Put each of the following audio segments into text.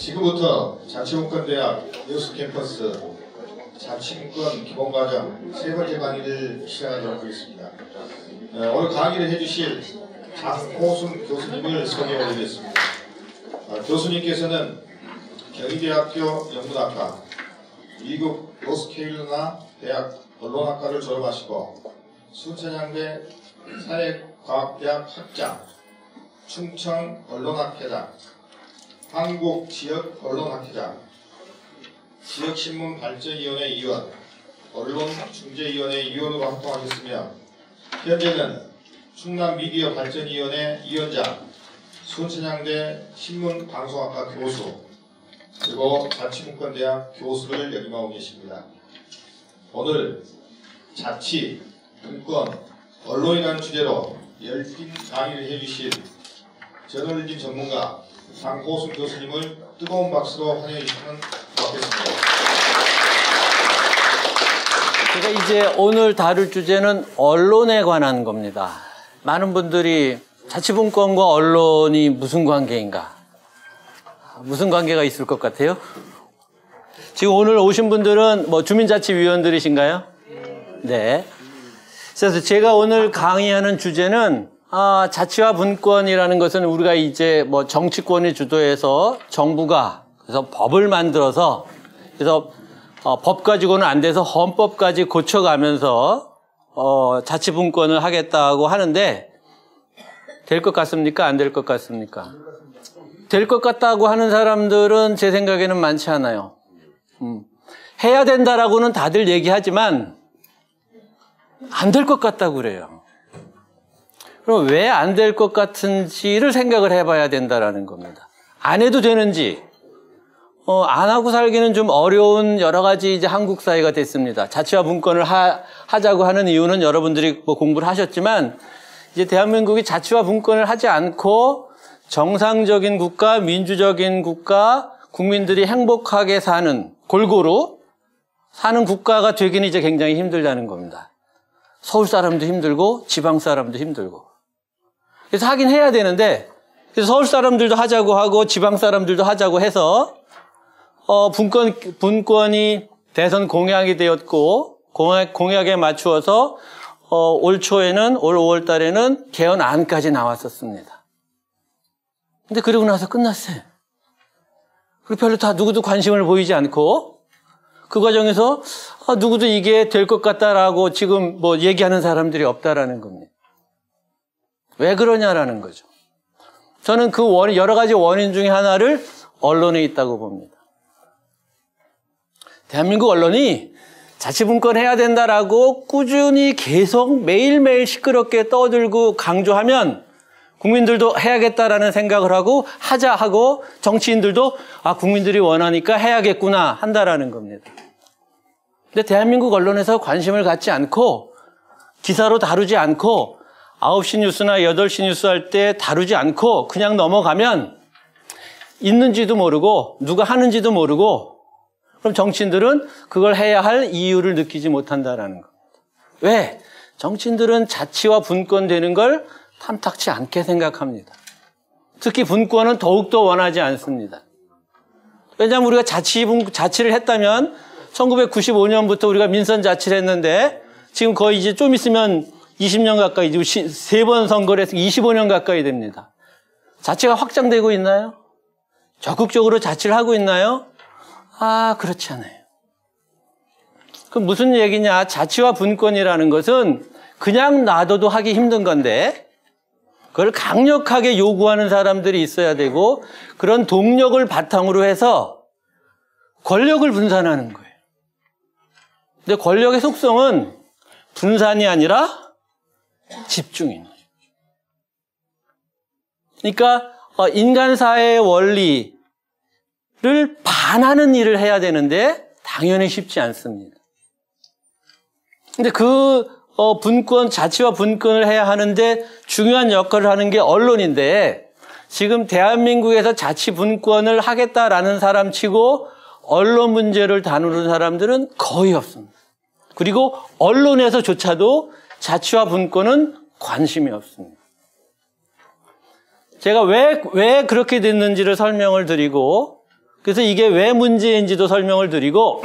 지금부터 자치문권대학 뉴스캠퍼스 자치문권 기본과정 세 번째 강의를 시작하도록 하겠습니다. 오늘 강의를 해주실 장호순 교수님을 소개해드리겠습니다. 교수님께서는 경희대학교 영문학과, 미국 노스캐롤라이나 대학 언론학과를 졸업하시고 순천향대 사회과학대학 학장, 충청 언론학회장, 한국지역언론학회장, 지역신문발전위원회 위원, 언론중재위원회 위원으로 활동하셨으며 현재는 충남미디어발전위원회 위원장, 순천향대 신문방송학과 교수, 그리고 자치문권대학 교수를 역임하고 계십니다. 오늘 자치, 문권, 언론이라는 주제로 열띤 강의를 해주실 저널리즘 전문가 장호순 교수님을 뜨거운 박수로 환영해 주시면 고맙겠습니다. 제가 이제 오늘 다룰 주제는 언론에 관한 겁니다. 많은 분들이 자치분권과 언론이 무슨 관계인가? 무슨 관계가 있을 것 같아요? 지금 오늘 오신 분들은 뭐 주민자치위원들이신가요? 네. 그래서 제가 오늘 강의하는 주제는 자치와 분권이라는 것은 우리가 이제 뭐 정치권이 주도해서 정부가 그래서 법을 만들어서 그래서 법 가지고는 안 돼서 헌법까지 고쳐가면서 자치분권을 하겠다고 하는데 될 것 같습니까? 안 될 것 같습니까? 될 것 같다고 하는 사람들은 제 생각에는 많지 않아요. 해야 된다라고는 다들 얘기하지만 안 될 것 같다고 그래요. 그럼 왜 안 될 것 같은지를 생각을 해봐야 된다라는 겁니다. 안 해도 되는지, 안 하고 살기는 좀 어려운 여러 가지 이제 한국 사회가 됐습니다. 자치와 분권을 하자고 하는 이유는 여러분들이 뭐 공부를 하셨지만, 이제 대한민국이 자치와 분권을 하지 않고 정상적인 국가, 민주적인 국가, 국민들이 행복하게 사는, 골고루 사는 국가가 되기는 이제 굉장히 힘들다는 겁니다. 서울 사람도 힘들고, 지방 사람도 힘들고. 그래서 하긴 해야 되는데, 그래서 서울 사람들도 하자고 하고, 지방 사람들도 하자고 해서, 분권이 대선 공약이 되었고, 공약에 맞추어서, 올 초에는, 올 5월 달에는 개헌안까지 나왔었습니다. 근데 그러고 나서 끝났어요. 그리고 별로 다 누구도 관심을 보이지 않고, 그 과정에서, 누구도 이게 될 것 같다라고 지금 뭐 얘기하는 사람들이 없다라는 겁니다. 왜 그러냐라는 거죠. 저는 그 여러 가지 원인 중에 하나를 언론에 있다고 봅니다. 대한민국 언론이 자치분권 해야 된다라고 꾸준히 계속 매일매일 시끄럽게 떠들고 강조하면 국민들도 해야겠다라는 생각을 하고 하자 하고 정치인들도 국민들이 원하니까 해야겠구나 한다라는 겁니다. 근데 대한민국 언론에서 관심을 갖지 않고 기사로 다루지 않고 9시 뉴스나 8시 뉴스 할 때 다루지 않고 그냥 넘어가면 있는지도 모르고 누가 하는지도 모르고 그럼 정치인들은 그걸 해야 할 이유를 느끼지 못한다라는 겁니다. 왜? 정치인들은 자치와 분권 되는 걸 탐탁치 않게 생각합니다. 특히 분권은 더욱더 원하지 않습니다. 왜냐하면 우리가 자치를 했다면 1995년부터 우리가 민선자치를 했는데 지금 거의 이제 좀 있으면 20년 가까이, 3번 선거를 해서 25년 가까이 됩니다. 자치가 확장되고 있나요? 적극적으로 자치를 하고 있나요? 그렇지 않아요. 그럼 무슨 얘기냐? 자치와 분권이라는 것은 그냥 놔둬도 하기 힘든 건데 그걸 강력하게 요구하는 사람들이 있어야 되고 그런 동력을 바탕으로 해서 권력을 분산하는 거예요. 근데 권력의 속성은 분산이 아니라 집중인 거예요. 그러니까 인간 사회의 원리를 반하는 일을 해야 되는데 당연히 쉽지 않습니다. 근데 그 자치와 분권을 해야 하는데 중요한 역할을 하는 게 언론인데 지금 대한민국에서 자치 분권을 하겠다라는 사람 치고 언론 문제를 다루는 사람들은 거의 없습니다. 그리고 언론에서조차도 자치와 분권은 관심이 없습니다. 제가 왜 그렇게 됐는지를 설명을 드리고 그래서 이게 왜 문제인지도 설명을 드리고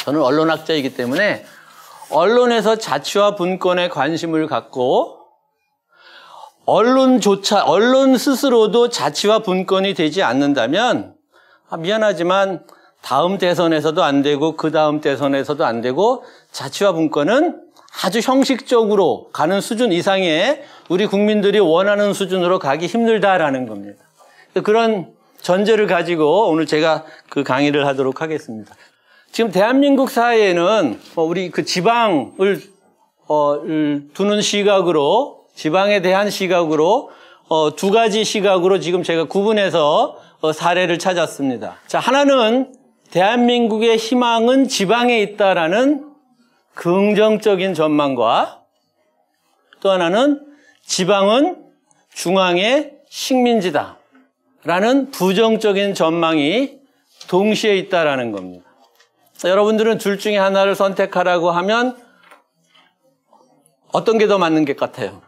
저는 언론학자이기 때문에 언론에서 자치와 분권에 관심을 갖고 언론 스스로도 자치와 분권이 되지 않는다면 미안하지만 다음 대선에서도 안 되고 그 다음 대선에서도 안 되고 자치와 분권은 아주 형식적으로 가는 수준 이상의 우리 국민들이 원하는 수준으로 가기 힘들다라는 겁니다. 그런 전제를 가지고 오늘 제가 그 강의를 하도록 하겠습니다. 지금 대한민국 사회에는 우리 그 지방을 두는 시각으로, 지방에 대한 시각으로 두 가지 시각으로 지금 제가 구분해서 사례를 찾았습니다. 자, 하나는 대한민국의 희망은 지방에 있다라는 긍정적인 전망과 또 하나는 지방은 중앙의 식민지다라는 부정적인 전망이 동시에 있다라는 겁니다. 여러분들은 둘 중에 하나를 선택하라고 하면 어떤 게 더 맞는 것 같아요?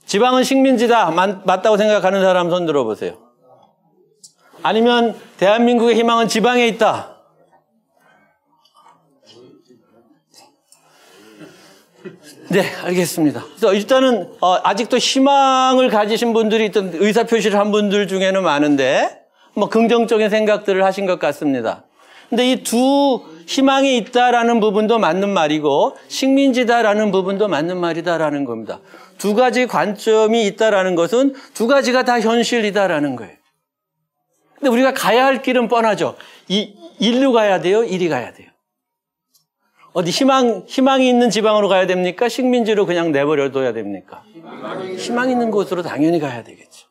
지방은 식민지다 맞다고 생각하는 사람 손 들어보세요. 아니면 대한민국의 희망은 지방에 있다. 네, 알겠습니다. 그래서 일단은 아직도 희망을 가지신 분들이 있던 의사표시를 한 분들 중에는 많은데 긍정적인 생각들을 하신 것 같습니다. 근데 이 두 희망이 있다라는 부분도 맞는 말이고 식민지다라는 부분도 맞는 말이다라는 겁니다. 두 가지 관점이 있다라는 것은 두 가지가 다 현실이다라는 거예요. 근데 우리가 가야 할 길은 뻔하죠. 일로 가야 돼요? 이리 가야 돼요? 어디 희망이 있는 지방으로 가야 됩니까? 식민지로 그냥 내버려둬야 됩니까? 희망 있는 곳으로 당연히 가야 되겠죠.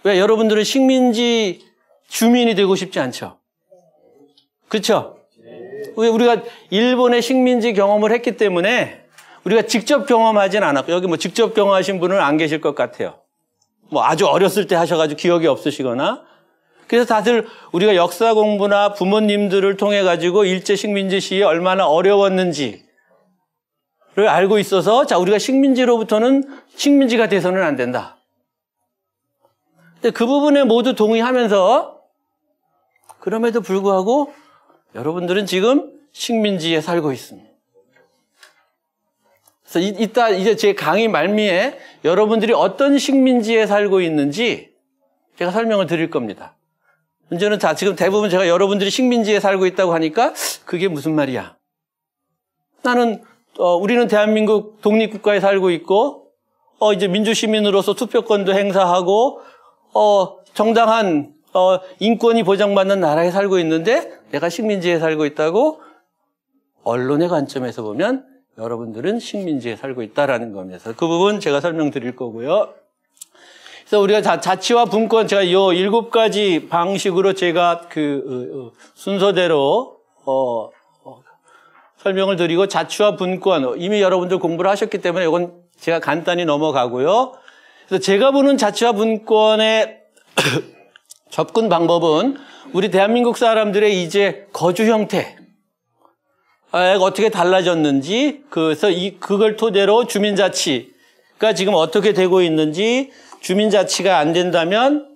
왜? 여러분들은 식민지 주민이 되고 싶지 않죠? 그렇죠? 우리가 일본의 식민지 경험을 했기 때문에 우리가 직접 경험하진 않았고, 여기 직접 경험하신 분은 안 계실 것 같아요. 아주 어렸을 때 하셔가지고 기억이 없으시거나. 그래서 다들 우리가 역사 공부나 부모님들을 통해 가지고 일제 식민지 시에 얼마나 어려웠는지를 알고 있어서 자, 우리가 식민지로부터는 식민지가 돼서는 안 된다. 근데 그 부분에 모두 동의하면서 그럼에도 불구하고 여러분들은 지금 식민지에 살고 있습니다. 그래서 이따 이제 제 강의 말미에 여러분들이 어떤 식민지에 살고 있는지 제가 설명을 드릴 겁니다. 문제는 지금 대부분 제가 여러분들이 식민지에 살고 있다고 하니까 그게 무슨 말이야? 우리는 대한민국 독립국가에 살고 있고, 이제 민주시민으로서 투표권도 행사하고, 정당한, 인권이 보장받는 나라에 살고 있는데 내가 식민지에 살고 있다고? 언론의 관점에서 보면 여러분들은 식민지에 살고 있다라는 겁니다. 그 부분 제가 설명드릴 거고요. 그래서 우리가 자치와 분권, 제가 이 7가지 방식으로 제가 순서대로, 설명을 드리고, 자치와 분권, 이미 여러분들 공부를 하셨기 때문에 이건 제가 간단히 넘어가고요. 그래서 제가 보는 자치와 분권의 접근 방법은 우리 대한민국 사람들의 이제 거주 형태, 어떻게 달라졌는지, 그래서 그걸 토대로 주민자치가 지금 어떻게 되고 있는지, 주민자치가 안 된다면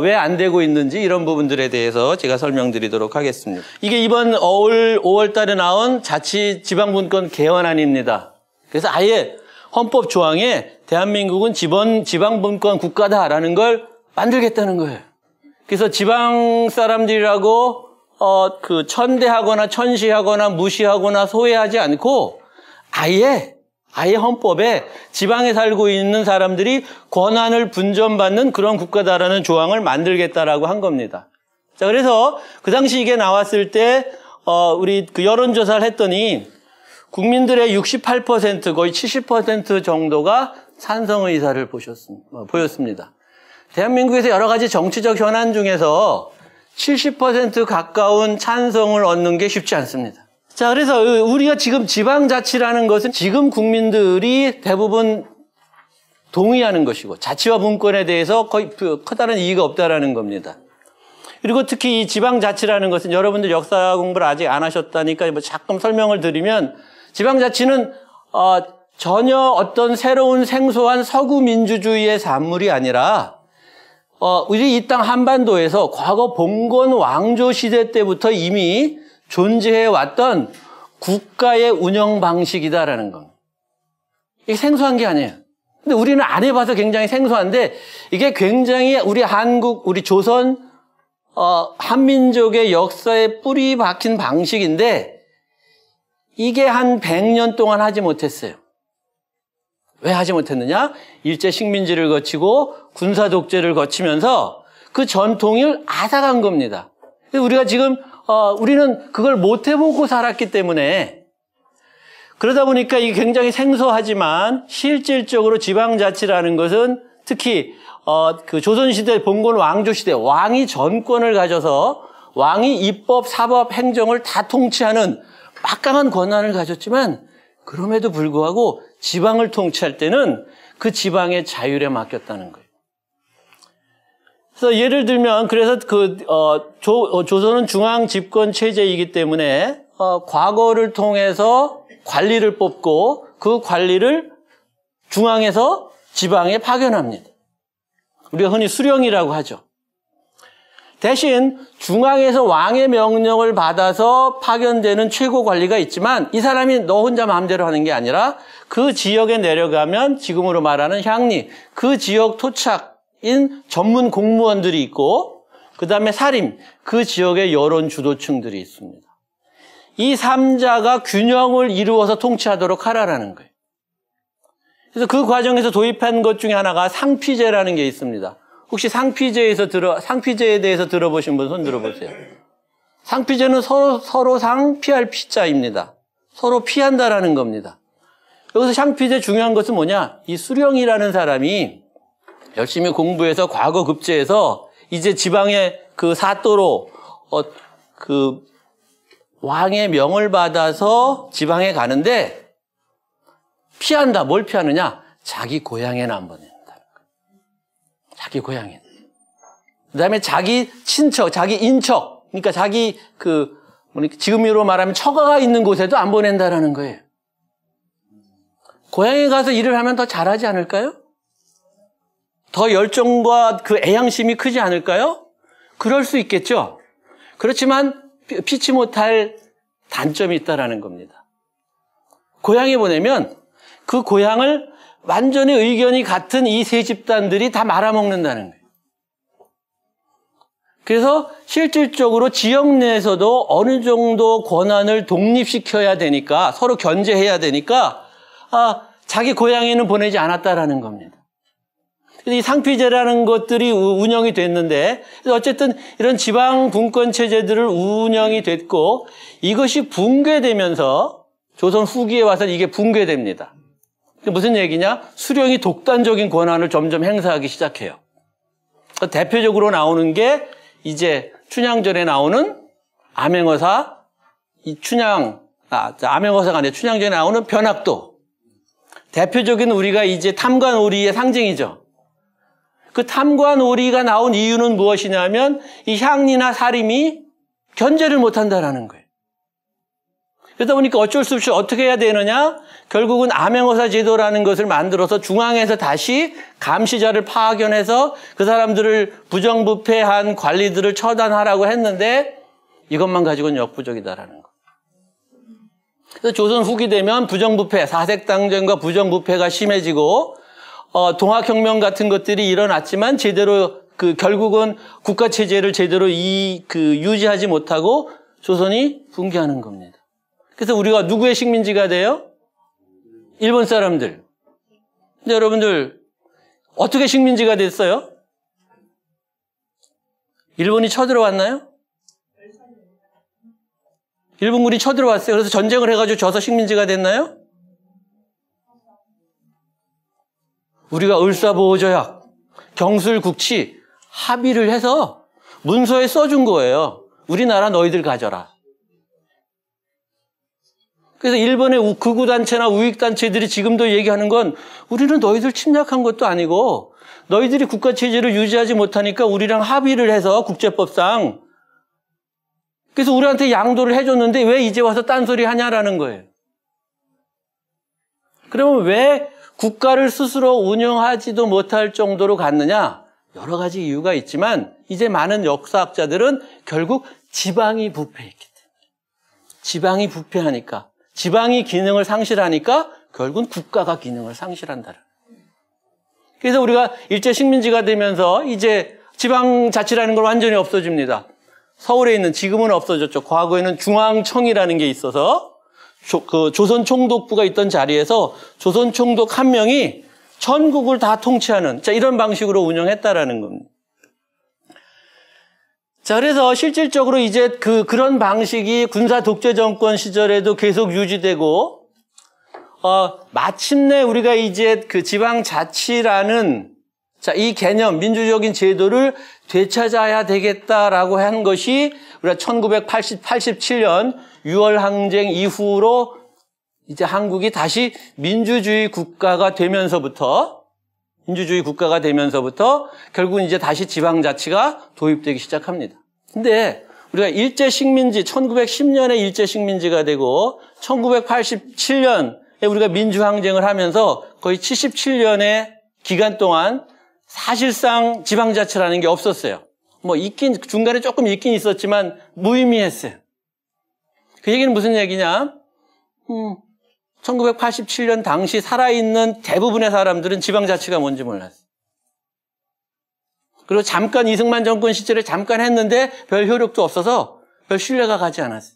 왜 안 되고 있는지 이런 부분들에 대해서 제가 설명드리도록 하겠습니다. 이게 이번 5월 달에 나온 지방분권 개헌안입니다. 그래서 아예 헌법 조항에 대한민국은 지방분권 국가다라는 걸 만들겠다는 거예요. 그래서 지방 사람들이라고 천대하거나 천시하거나 무시하거나 소외하지 않고 아예 헌법에 지방에 살고 있는 사람들이 권한을 분전받는 그런 국가다라는 조항을 만들겠다라고 한 겁니다. 자, 그래서 그 당시 이게 나왔을 때, 우리 여론조사를 했더니 국민들의 68% 거의 70% 정도가 찬성 의사를 보였습니다. 대한민국에서 여러 가지 정치적 현안 중에서 70% 가까운 찬성을 얻는 게 쉽지 않습니다. 자, 그래서 우리가 지금 지방자치라는 것은 지금 국민들이 대부분 동의하는 것이고 자치와 분권에 대해서 거의 커다란 이의가 없다라는 겁니다. 그리고 특히 이 지방자치라는 것은 여러분들 역사 공부를 아직 안 하셨다니까 잠깐 설명을 드리면 지방자치는 전혀 어떤 새로운 생소한 서구 민주주의의 산물이 아니라 우리 이 땅 한반도에서 과거 봉건 왕조 시대 때부터 이미 존재해 왔던 국가의 운영 방식이다라는 겁니다. 이게 생소한 게 아니에요. 근데 우리는 안 해봐서 굉장히 생소한데 이게 굉장히 우리 한국, 우리 조선 한민족의 역사에 뿌리 박힌 방식인데 이게 한 100년 동안 하지 못했어요. 왜 하지 못했느냐? 일제 식민지를 거치고 군사 독재를 거치면서 그 전통을 앗아간 겁니다. 우리가 지금 우리는 그걸 못 해보고 살았기 때문에 그러다 보니까 이게 굉장히 생소하지만 실질적으로 지방자치라는 것은 특히 그 조선시대 봉건 왕조시대 왕이 전권을 가져서 왕이 입법, 사법, 행정을 다 통치하는 막강한 권한을 가졌지만 그럼에도 불구하고 지방을 통치할 때는 그 지방의 자율에 맡겼다는 거예요. 그래서 예를 들면 그래서 조선은 중앙 집권 체제이기 때문에 과거를 통해서 관리를 뽑고 그 관리를 중앙에서 지방에 파견합니다. 우리가 흔히 수령이라고 하죠. 대신 중앙에서 왕의 명령을 받아서 파견되는 최고 관리가 있지만 이 사람이 너 혼자 마음대로 하는 게 아니라 그 지역에 내려가면 지금으로 말하는 향리, 그 지역 토착인 전문 공무원들이 있고 그 다음에 사림, 그 지역의 여론 주도층들이 있습니다. 이 3자가 균형을 이루어서 통치하도록 하라라는 거예요. 그래서 그 과정에서 도입한 것 중에 하나가 상피제라는 게 있습니다. 혹시 상피제에 대해서 들어보신 분 손 들어보세요. 상피제는 서로 상 피할 피자입니다. 서로 피한다라는 겁니다. 여기서 상피제 중요한 것은 뭐냐? 이 수령이라는 사람이 열심히 공부해서 과거 급제해서 이제 지방의 그 사또로 그 왕의 명을 받아서 지방에 가는데 피한다. 뭘 피하느냐? 자기 고향에는 안 보낸다는 거예요. 자기 고향에. 그다음에 자기 친척, 자기 인척, 그러니까 자기 지금으로 말하면 처가가 있는 곳에도 안 보낸다라는 거예요. 고향에 가서 일을 하면 더 잘하지 않을까요? 더 열정과 그 애양심이 크지 않을까요? 그럴 수 있겠죠. 그렇지만 피치 못할 단점이 있다라는 겁니다. 고향에 보내면 그 고향을 완전히 의견이 같은 이 세 집단들이 다 말아먹는다는 거예요. 그래서 실질적으로 지역 내에서도 어느 정도 권한을 독립시켜야 되니까 서로 견제해야 되니까 자기 고향에는 보내지 않았다라는 겁니다. 이 상피제라는 것들이 운영이 됐는데 어쨌든 이런 지방 분권 체제들을 운영이 됐고 이것이 붕괴되면서 조선 후기에 와서 이게 붕괴됩니다. 무슨 얘기냐? 수령이 독단적인 권한을 점점 행사하기 시작해요. 대표적으로 나오는 게 이제 춘향전에 나오는 암행어사, 암행어사가 아니라 춘향전에 나오는 변학도. 대표적인 우리가 이제 탐관오리의 상징이죠. 그 탐관오리가 나온 이유는 무엇이냐면 이 향리나 사림이 견제를 못한다라는 거예요. 그러다 보니까 어쩔 수 없이 어떻게 해야 되느냐? 결국은 암행어사 제도라는 것을 만들어서 중앙에서 다시 감시자를 파견해서 그 사람들을 부정부패한 관리들을 처단하라고 했는데 이것만 가지고는 역부족이다라는 거. 그래서 조선 후기 되면 부정부패, 사색당전과 부정부패가 심해지고 동학혁명 같은 것들이 일어났지만 제대로 결국은 국가체제를 제대로 유지하지 못하고 조선이 붕괴하는 겁니다. 그래서 우리가 누구의 식민지가 돼요? 일본 사람들. 근데 여러분들 어떻게 식민지가 됐어요? 일본이 쳐들어왔나요? 일본군이 쳐들어왔어요. 그래서 전쟁을 해가지고 져서 식민지가 됐나요? 우리가 을사보호조약, 경술국치 합의를 해서 문서에 써준 거예요. 우리나라 너희들 가져라. 그래서 일본의 극우단체나 우익단체들이 지금도 얘기하는 건 우리는 너희들 침략한 것도 아니고 너희들이 국가체제를 유지하지 못하니까 우리랑 합의를 해서 국제법상 그래서 우리한테 양도를 해줬는데 왜 이제 와서 딴소리 하냐라는 거예요. 그러면 왜 국가를 스스로 운영하지도 못할 정도로 갔느냐? 여러 가지 이유가 있지만 이제 많은 역사학자들은 결국 지방이 부패했기 때문에 지방이 부패하니까 지방이 기능을 상실하니까 결국은 국가가 기능을 상실한다. 그래서 우리가 일제 식민지가 되면서 이제 지방자치라는 걸 완전히 없어집니다. 서울에 있는 지금은 없어졌죠. 과거에는 중앙청이라는 게 있어서 그 조선총독부가 있던 자리에서 조선총독 한 명이 전국을 다 통치하는 이런 방식으로 운영했다라는 겁니다. 자, 그래서 실질적으로 이제 그런 방식이 군사 독재 정권 시절에도 계속 유지되고 마침내 우리가 이제 그 지방자치라는 이 개념, 민주적인 제도를 되찾아야 되겠다라고 한 것이 우리가 1987년 6월 항쟁 이후로 이제 한국이 다시 민주주의 국가가 되면서부터 결국은 이제 다시 지방자치가 도입되기 시작합니다. 근데 우리가 일제 식민지, 1910년에 일제 식민지가 되고 1987년에 우리가 민주항쟁을 하면서 거의 77년의 기간 동안 사실상 지방자치라는 게 없었어요. 중간에 조금 있긴 있었지만 무의미했어요. 그 얘기는 무슨 얘기냐? 1987년 당시 살아있는 대부분의 사람들은 지방자치가 뭔지 몰랐어요. 그리고 잠깐 이승만 정권 시절에 잠깐 했는데 별 효력도 없어서 별 신뢰가 가지 않았어요.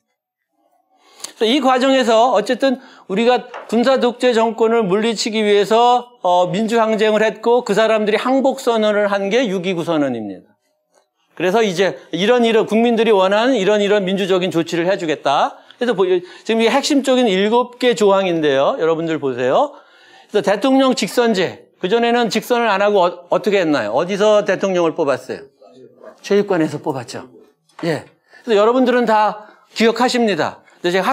그래서 이 과정에서 어쨌든 우리가 군사 독재 정권을 물리치기 위해서 민주항쟁을 했고 그 사람들이 항복선언을 한 게 6.29 선언입니다. 그래서 이제 이런 국민들이 원하는 이런 민주적인 조치를 해주겠다. 그래서 지금 이게 핵심적인 7개 조항인데요. 여러분들 보세요. 그래서 대통령 직선제. 그전에는 직선을 안 하고 어떻게 했나요? 어디서 대통령을 뽑았어요? 체육관에서 뽑았죠. 예. 그래서 여러분들은 다 기억하십니다. 근데 제가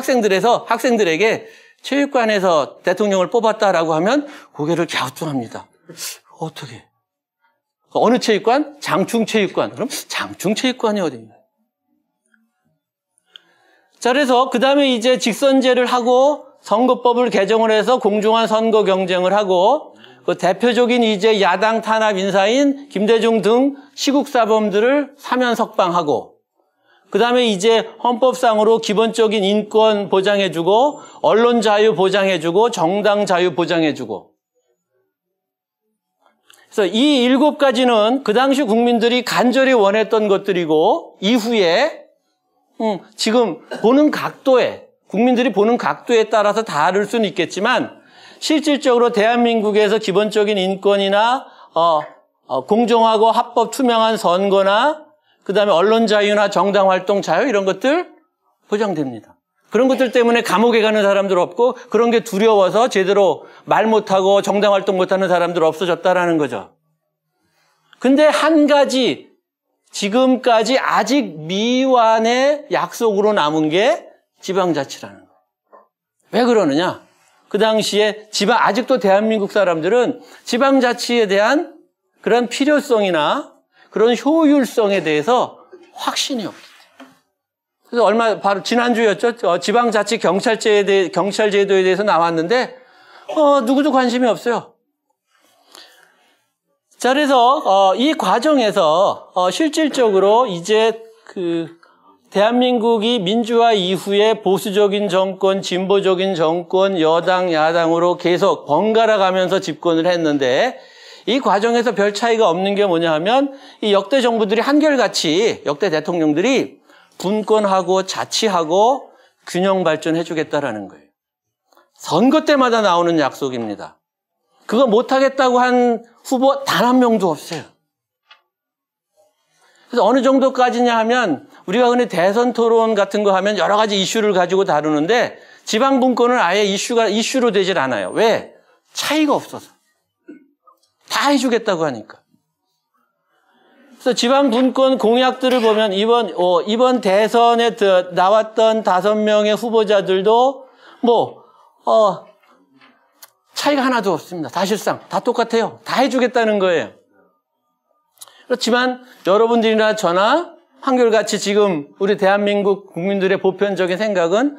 학생들에게 체육관에서 대통령을 뽑았다라고 하면 고개를 갸우뚱합니다. 어떻게? 어느 체육관? 장충체육관. 그럼 장충체육관이 어디인가요? 자, 그래서 그 다음에 이제 직선제를 하고 선거법을 개정을 해서 공정한 선거 경쟁을 하고 그 대표적인 이제 야당 탄압 인사인 김대중 등 시국사범들을 사면 석방하고 그 다음에 이제 헌법상으로 기본적인 인권 보장해주고 언론 자유 보장해주고 정당 자유 보장해주고 그래서 이 7가지는 그 당시 국민들이 간절히 원했던 것들이고 이후에 지금 국민들이 보는 각도에 따라서 다를 수는 있겠지만 실질적으로 대한민국에서 기본적인 인권이나 공정하고 합법 투명한 선거나 그다음에 언론 자유나 정당 활동 자유 이런 것들 보장됩니다. 그런 것들 때문에 감옥에 가는 사람들 없고 그런 게 두려워서 제대로 말 못하고 정당 활동 못하는 사람들 없어졌다라는 거죠. 근데 한 가지 지금까지 아직 미완의 약속으로 남은 게 지방자치라는 거예요. 왜 그러느냐? 그 당시에 아직도 대한민국 사람들은 지방자치에 대한 그런 필요성이나 그런 효율성에 대해서 확신이 없기 때문에. 그래서 바로 지난주였죠. 지방자치 경찰제도에 대해서 나왔는데, 누구도 관심이 없어요. 자, 그래서, 이 과정에서, 실질적으로 이제 대한민국이 민주화 이후에 보수적인 정권, 진보적인 정권, 여당, 야당으로 계속 번갈아 가면서 집권을 했는데 이 과정에서 별 차이가 없는 게 뭐냐 하면 이 역대 정부들이 한결같이 역대 대통령들이 분권하고 자치하고 균형 발전해 주겠다라는 거예요. 선거 때마다 나오는 약속입니다. 그거 못하겠다고 한 후보 단 한 명도 없어요. 그래서 어느 정도까지냐 하면 우리가 흔히 대선 토론 같은 거 하면 여러 가지 이슈를 가지고 다루는데 지방 분권은 아예 이슈로 되질 않아요. 왜? 차이가 없어서. 다 해주겠다고 하니까. 그래서 지방 분권 공약들을 보면 이번 대선에 나왔던 5명의 후보자들도 차이가 하나도 없습니다. 사실상 다 똑같아요. 다 해주겠다는 거예요. 그렇지만 여러분들이나 저나 한결같이 지금 우리 대한민국 국민들의 보편적인 생각은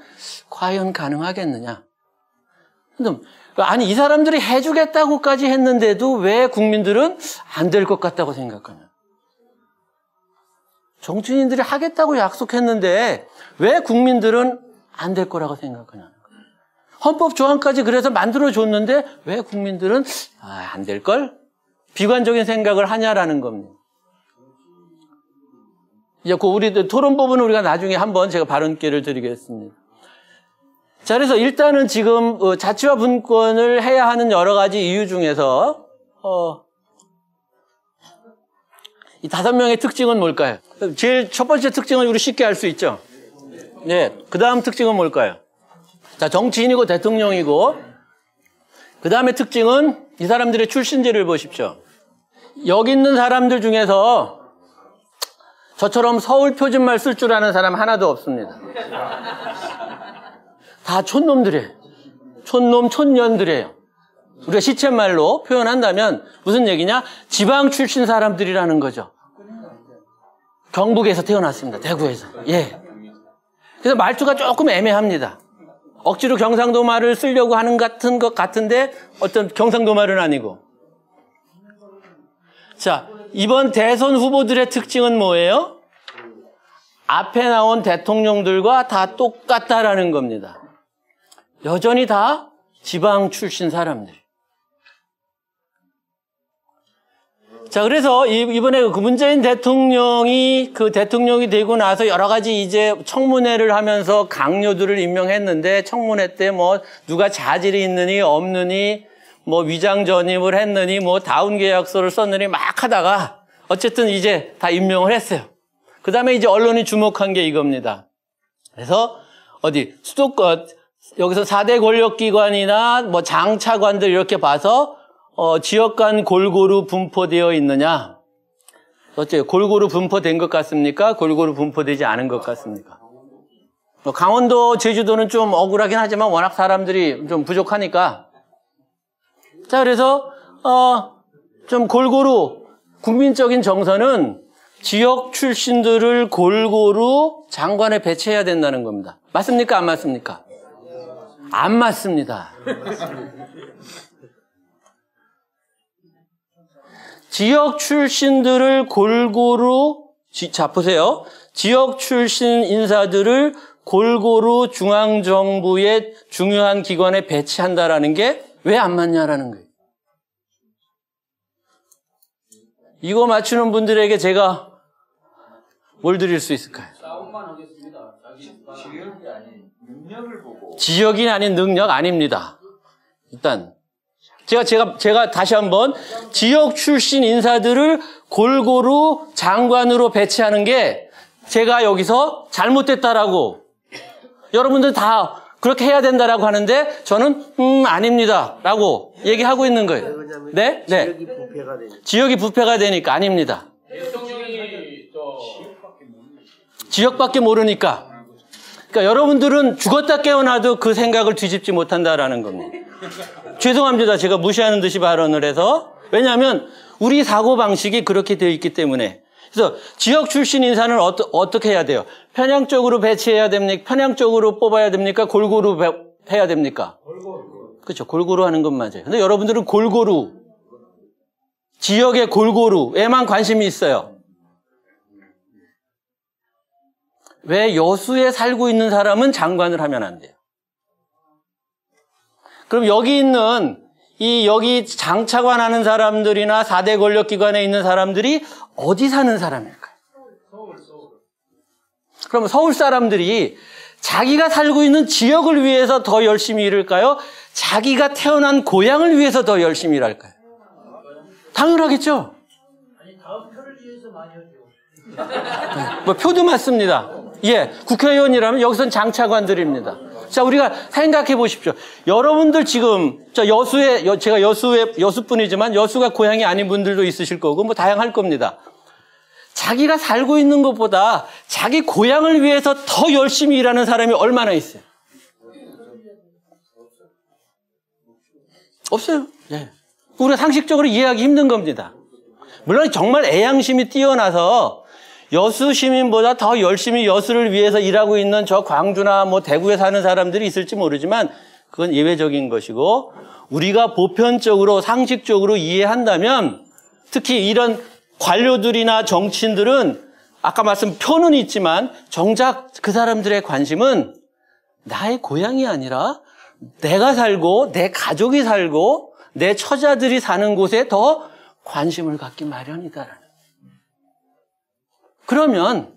과연 가능하겠느냐? 아니, 이 사람들이 해주겠다고까지 했는데도 왜 국민들은 안 될 것 같다고 생각하냐. 정치인들이 하겠다고 약속했는데 왜 국민들은 안 될 거라고 생각하냐. 헌법 조항까지 그래서 만들어줬는데 왜 국민들은 안 될걸? 비관적인 생각을 하냐라는 겁니다. 이제 그 우리 토론 부분은 우리가 나중에 한번 제가 발언 기회를 드리겠습니다. 자, 그래서 일단은 지금 자치와 분권을 해야 하는 여러 가지 이유 중에서 이 5명의 특징은 뭘까요? 제일 첫 번째 특징은 우리 쉽게 알 수 있죠. 네. 그 다음 특징은 뭘까요? 자, 정치인이고 대통령이고, 그 다음에 특징은 이 사람들의 출신지를 보십시오. 여기 있는 사람들 중에서 저처럼 서울 표준말 쓸 줄 아는 사람 하나도 없습니다. 다 촌놈들이에요. 촌놈, 촌년들이에요. 우리가 시쳇말로 표현한다면 무슨 얘기냐? 지방 출신 사람들이라는 거죠. 경북에서 태어났습니다. 대구에서. 예. 그래서 말투가 조금 애매합니다. 억지로 경상도 말을 쓰려고 하는 같은 것 같은데 어떤 경상도 말은 아니고. 자, 이번 대선 후보들의 특징은 뭐예요? 앞에 나온 대통령들과 다 똑같다라는 겁니다. 여전히 다 지방 출신 사람들. 자, 그래서 이번에 그 문재인 대통령이 되고 나서 여러 가지 이제 청문회를 하면서 강요들을 임명했는데 청문회 때 뭐 누가 자질이 있느니 없느니 뭐 위장 전입을 했느니 뭐 다운 계약서를 썼느니 막 하다가 어쨌든 이제 다 임명을 했어요. 그 다음에 이제 언론이 주목한 게 이겁니다. 그래서 수도권 여기서 4대 권력기관이나 뭐 장차관들 이렇게 봐서 지역 간 골고루 분포되어 있느냐? 어때요? 골고루 분포된 것 같습니까? 골고루 분포되지 않은 것 같습니까? 강원도, 제주도는 좀 억울하긴 하지만 워낙 사람들이 좀 부족하니까. 자, 그래서 좀 골고루 국민적인 정서는 지역 출신들을 골고루 장관에 배치해야 된다는 겁니다. 맞습니까? 안 맞습니까? 안 맞습니다. 지역 출신들을 골고루, 자, 보세요. 지역 출신 인사들을 골고루 중앙정부의 중요한 기관에 배치한다라는 게 왜 안 맞냐라는 거예요. 이거 맞추는 분들에게 제가 뭘 드릴 수 있을까요? 싸움만 하겠습니다. 지역이 아닌 능력을 보고. 지역이 아닌 능력 아닙니다. 일단. 제가 다시 한번 지역 출신 인사들을 골고루 장관으로 배치하는 게 제가 여기서 잘못됐다라고 여러분들 다 그렇게 해야 된다라고 하는데 저는 아닙니다라고 얘기하고 있는 거예요. 네? 네. 지역이 부패가 되니까. 지역이 부패가 되니까 아닙니다. 대통령이 지역밖에 모르니까. 그러니까 여러분들은 죽었다 깨어나도 그 생각을 뒤집지 못한다라는 겁니다. 죄송합니다. 제가 무시하는 듯이 발언을 해서. 왜냐하면 우리 사고방식이 그렇게 되어 있기 때문에. 그래서 지역 출신 인사는 어떻게 해야 돼요? 편향적으로 배치해야 됩니까? 편향적으로 뽑아야 됩니까? 골고루 해야 됩니까? 그렇죠. 골고루 하는 건 맞아요. 근데 여러분들은 골고루, 지역의 골고루에만 관심이 있어요. 왜 여수에 살고 있는 사람은 장관을 하면 안 돼요? 그럼 여기 있는 여기 장차관 하는 사람들이나 4대 권력기관에 있는 사람들이 어디 사는 사람일까요? 서울. 그럼 서울 사람들이 자기가 살고 있는 지역을 위해서 더 열심히 일할까요? 자기가 태어난 고향을 위해서 더 열심히 일할까요? 당연하겠죠? 아니, 다음 표를 위해서 많이 하죠. 뭐 표도 맞습니다. 예, 국회의원이라면 여기선 장차관들입니다. 자, 우리가 생각해 보십시오. 여러분들 지금 제가 여수뿐이지만 여수가 고향이 아닌 분들도 있으실 거고 뭐 다양할 겁니다. 자기가 살고 있는 것보다 자기 고향을 위해서 더 열심히 일하는 사람이 얼마나 있어요? 없어요. 예. 우리가 상식적으로 이해하기 힘든 겁니다. 물론 정말 애양심이 뛰어나서 여수 시민보다 더 열심히 여수를 위해서 일하고 있는 저 광주나 뭐 대구에 사는 사람들이 있을지 모르지만 그건 예외적인 것이고 우리가 보편적으로 상식적으로 이해한다면 특히 이런 관료들이나 정치인들은 아까 말씀 표는 있지만 정작 그 사람들의 관심은 나의 고향이 아니라 내가 살고 내 가족이 살고 내 처자들이 사는 곳에 더 관심을 갖기 마련이다라는. 그러면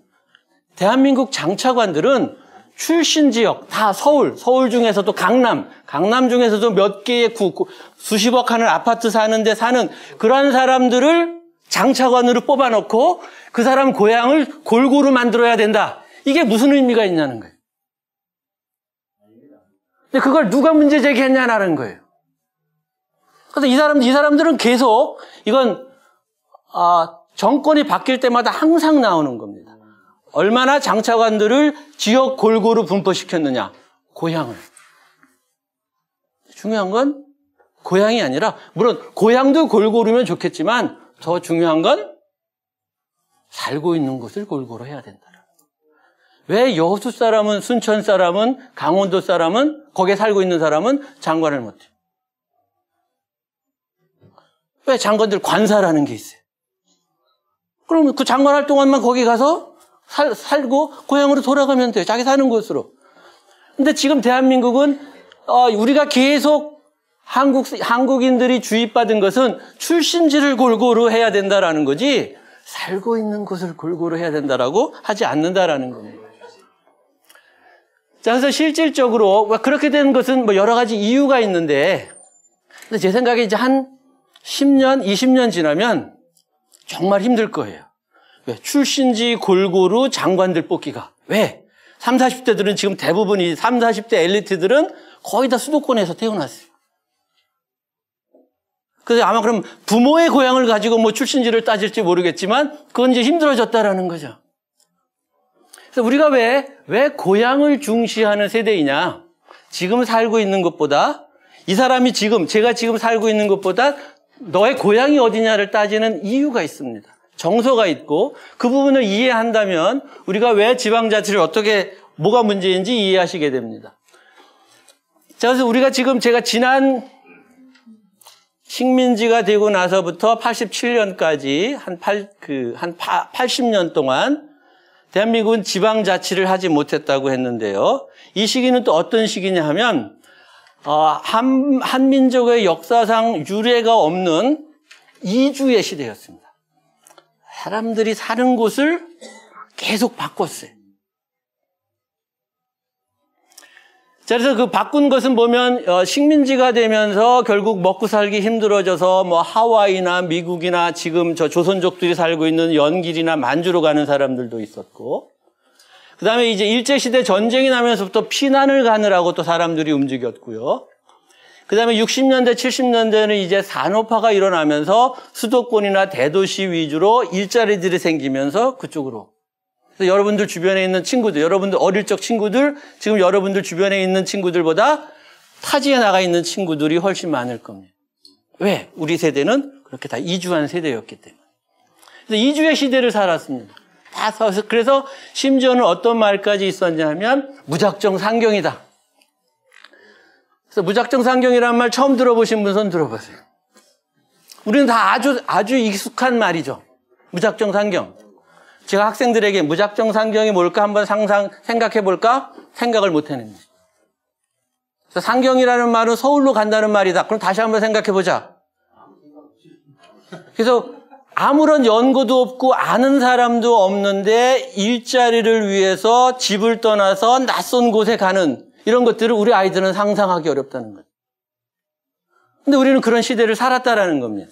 대한민국 장차관들은 출신 지역 다 서울 중에서도 강남 중에서도 몇 개의 수십억 하는 아파트 사는데 사는 그러한 사람들을 장차관으로 뽑아놓고 그 사람 고향을 골고루 만들어야 된다. 이게 무슨 의미가 있냐는 거예요. 근데 그걸 누가 문제 제기했냐는 거예요. 그래서 이 사람들은 계속 이건 정권이 바뀔 때마다 항상 나오는 겁니다. 얼마나 장차관들을 지역 골고루 분포시켰느냐. 고향을. 중요한 건 고향이 아니라 물론 고향도 골고루면 좋겠지만 더 중요한 건 살고 있는 곳을 골고루 해야 된다. 왜 여수 사람은 순천 사람은 강원도 사람은 거기에 살고 있는 사람은 장관을 못해요? 왜 장관들 관사라는 게 있어요? 그럼 그 장관 할 동안만 거기 가서 살고 고향으로 돌아가면 돼요. 자기 사는 곳으로. 근데 지금 대한민국은 우리가 계속 한국인들이 주입받은 것은 출신지를 골고루 해야 된다라는 거지 살고 있는 곳을 골고루 해야 된다라고 하지 않는다라는 겁니다. 자, 그래서 실질적으로 그렇게 된 것은 뭐 여러 가지 이유가 있는데 근데 제 생각에 이제 한 10년, 20년 지나면 정말 힘들 거예요. 왜? 출신지 골고루 장관들 뽑기가. 왜? 30, 40대들은 지금 대부분이 30, 40대 엘리트들은 거의 다 수도권에서 태어났어요. 그래서 아마 그럼 부모의 고향을 가지고 뭐 출신지를 따질지 모르겠지만 그건 이제 힘들어졌다라는 거죠. 그래서 우리가 왜 고향을 중시하는 세대이냐? 지금 살고 있는 것보다 이 사람이 제가 지금 살고 있는 것보다 너의 고향이 어디냐를 따지는 이유가 있습니다. 정서가 있고 그 부분을 이해한다면 우리가 왜 지방자치를 뭐가 문제인지 이해하시게 됩니다. 자, 그래서 우리가 지금 제가 지난 식민지가 되고 나서부터 87년까지 한 80년 동안 대한민국은 지방자치를 하지 못했다고 했는데요. 이 시기는 또 어떤 시기냐 하면 한민족의 역사상 유례가 없는 이주의 시대였습니다. 사람들이 사는 곳을 계속 바꿨어요. 자, 그래서 그 바꾼 것은 보면 식민지가 되면서 결국 먹고 살기 힘들어져서 뭐 하와이나 미국이나 지금 저 조선족들이 살고 있는 연길이나 만주로 가는 사람들도 있었고, 그 다음에 이제 일제시대 전쟁이 나면서부터 피난을 가느라고 또 사람들이 움직였고요. 그 다음에 60년대, 70년대는 이제 산업화가 일어나면서 수도권이나 대도시 위주로 일자리들이 생기면서 그쪽으로. 그래서 여러분들 주변에 있는 친구들, 여러분들 어릴 적 친구들, 지금 여러분들 주변에 있는 친구들보다 타지에 나가 있는 친구들이 훨씬 많을 겁니다. 왜? 우리 세대는 그렇게 다 이주한 세대였기 때문에. 그래서 이주의 시대를 살았습니다. 그래서 심지어는 어떤 말까지 있었냐면 무작정 상경이다. 그래서 무작정 상경이라는 말 처음 들어보신 분 손 들어보세요. 우리는 다 아주 익숙한 말이죠. 무작정 상경. 제가 학생들에게 무작정 상경이 뭘까 한번 생각해 볼까? 생각을 못 해냅니다. 그래서 상경이라는 말은 서울로 간다는 말이다. 그럼 다시 한번 생각해 보자. 그래서 아무런 연고도 없고 아는 사람도 없는데 일자리를 위해서 집을 떠나서 낯선 곳에 가는 이런 것들을 우리 아이들은 상상하기 어렵다는 거예요. 근데 우리는 그런 시대를 살았다라는 겁니다.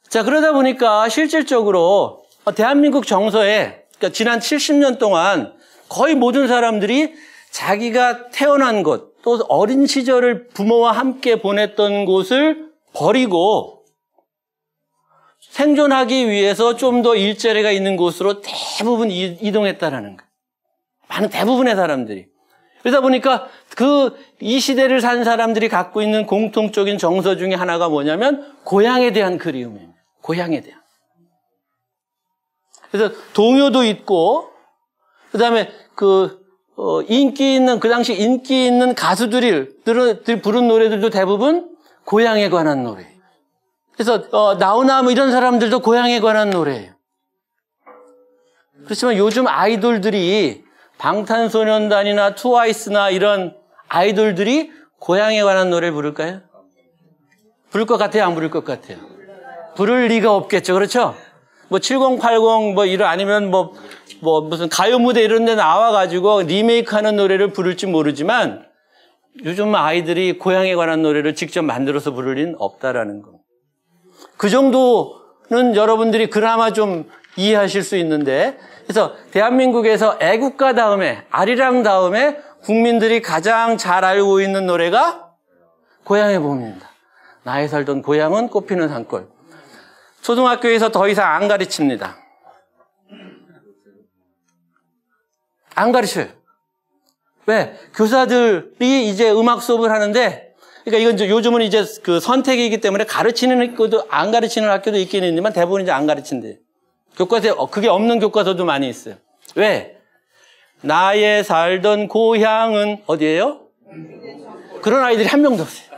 자, 그러다 보니까 실질적으로 대한민국 정서에 그러니까 지난 70년 동안 거의 모든 사람들이 자기가 태어난 곳, 또 어린 시절을 부모와 함께 보냈던 곳을 버리고 생존하기 위해서 좀 더 일자리가 있는 곳으로 대부분 이동했다라는 거예요. 많은 대부분의 사람들이. 그러다 보니까 이 시대를 산 사람들이 갖고 있는 공통적인 정서 중에 하나가 뭐냐면 고향에 대한 그리움입니다. 고향에 대한. 그래서 동요도 있고, 그 다음에 인기 있는, 그 당시 인기 있는 가수들이 부른 노래들도 대부분 고향에 관한 노래. 그래서, 나훈아 뭐 이런 사람들도 고향에 관한 노래예요. 그렇지만 요즘 아이돌들이 방탄소년단이나 트와이스나 이런 아이돌들이 고향에 관한 노래를 부를까요? 부를 것 같아요? 안 부를 것 같아요? 부를 리가 없겠죠. 그렇죠? 뭐 7080 뭐 이런 아니면 뭐 무슨 가요 무대 이런 데 나와가지고 리메이크 하는 노래를 부를지 모르지만 요즘 아이들이 고향에 관한 노래를 직접 만들어서 부를 리는 없다라는 겁니다. 그 정도는 여러분들이 그나마 좀 이해하실 수 있는데 그래서 대한민국에서 애국가 다음에 아리랑 다음에 국민들이 가장 잘 알고 있는 노래가 고향의 봄입니다. 나의 살던 고향은 꽃피는 산골. 초등학교에서 더 이상 안 가르칩니다. 안 가르쳐요. 왜? 교사들이 이제 음악 수업을 하는데, 그러니까 이건 이제 요즘은 이제 그 선택이기 때문에 가르치는 학교도, 안 가르치는 학교도 있긴 있지만 대부분 이제 안 가르친대요. 교과서에 그게 없는 교과서도 많이 있어요. 왜? 나의 살던 고향은 어디예요? 그런 아이들이 한 명도 없어요.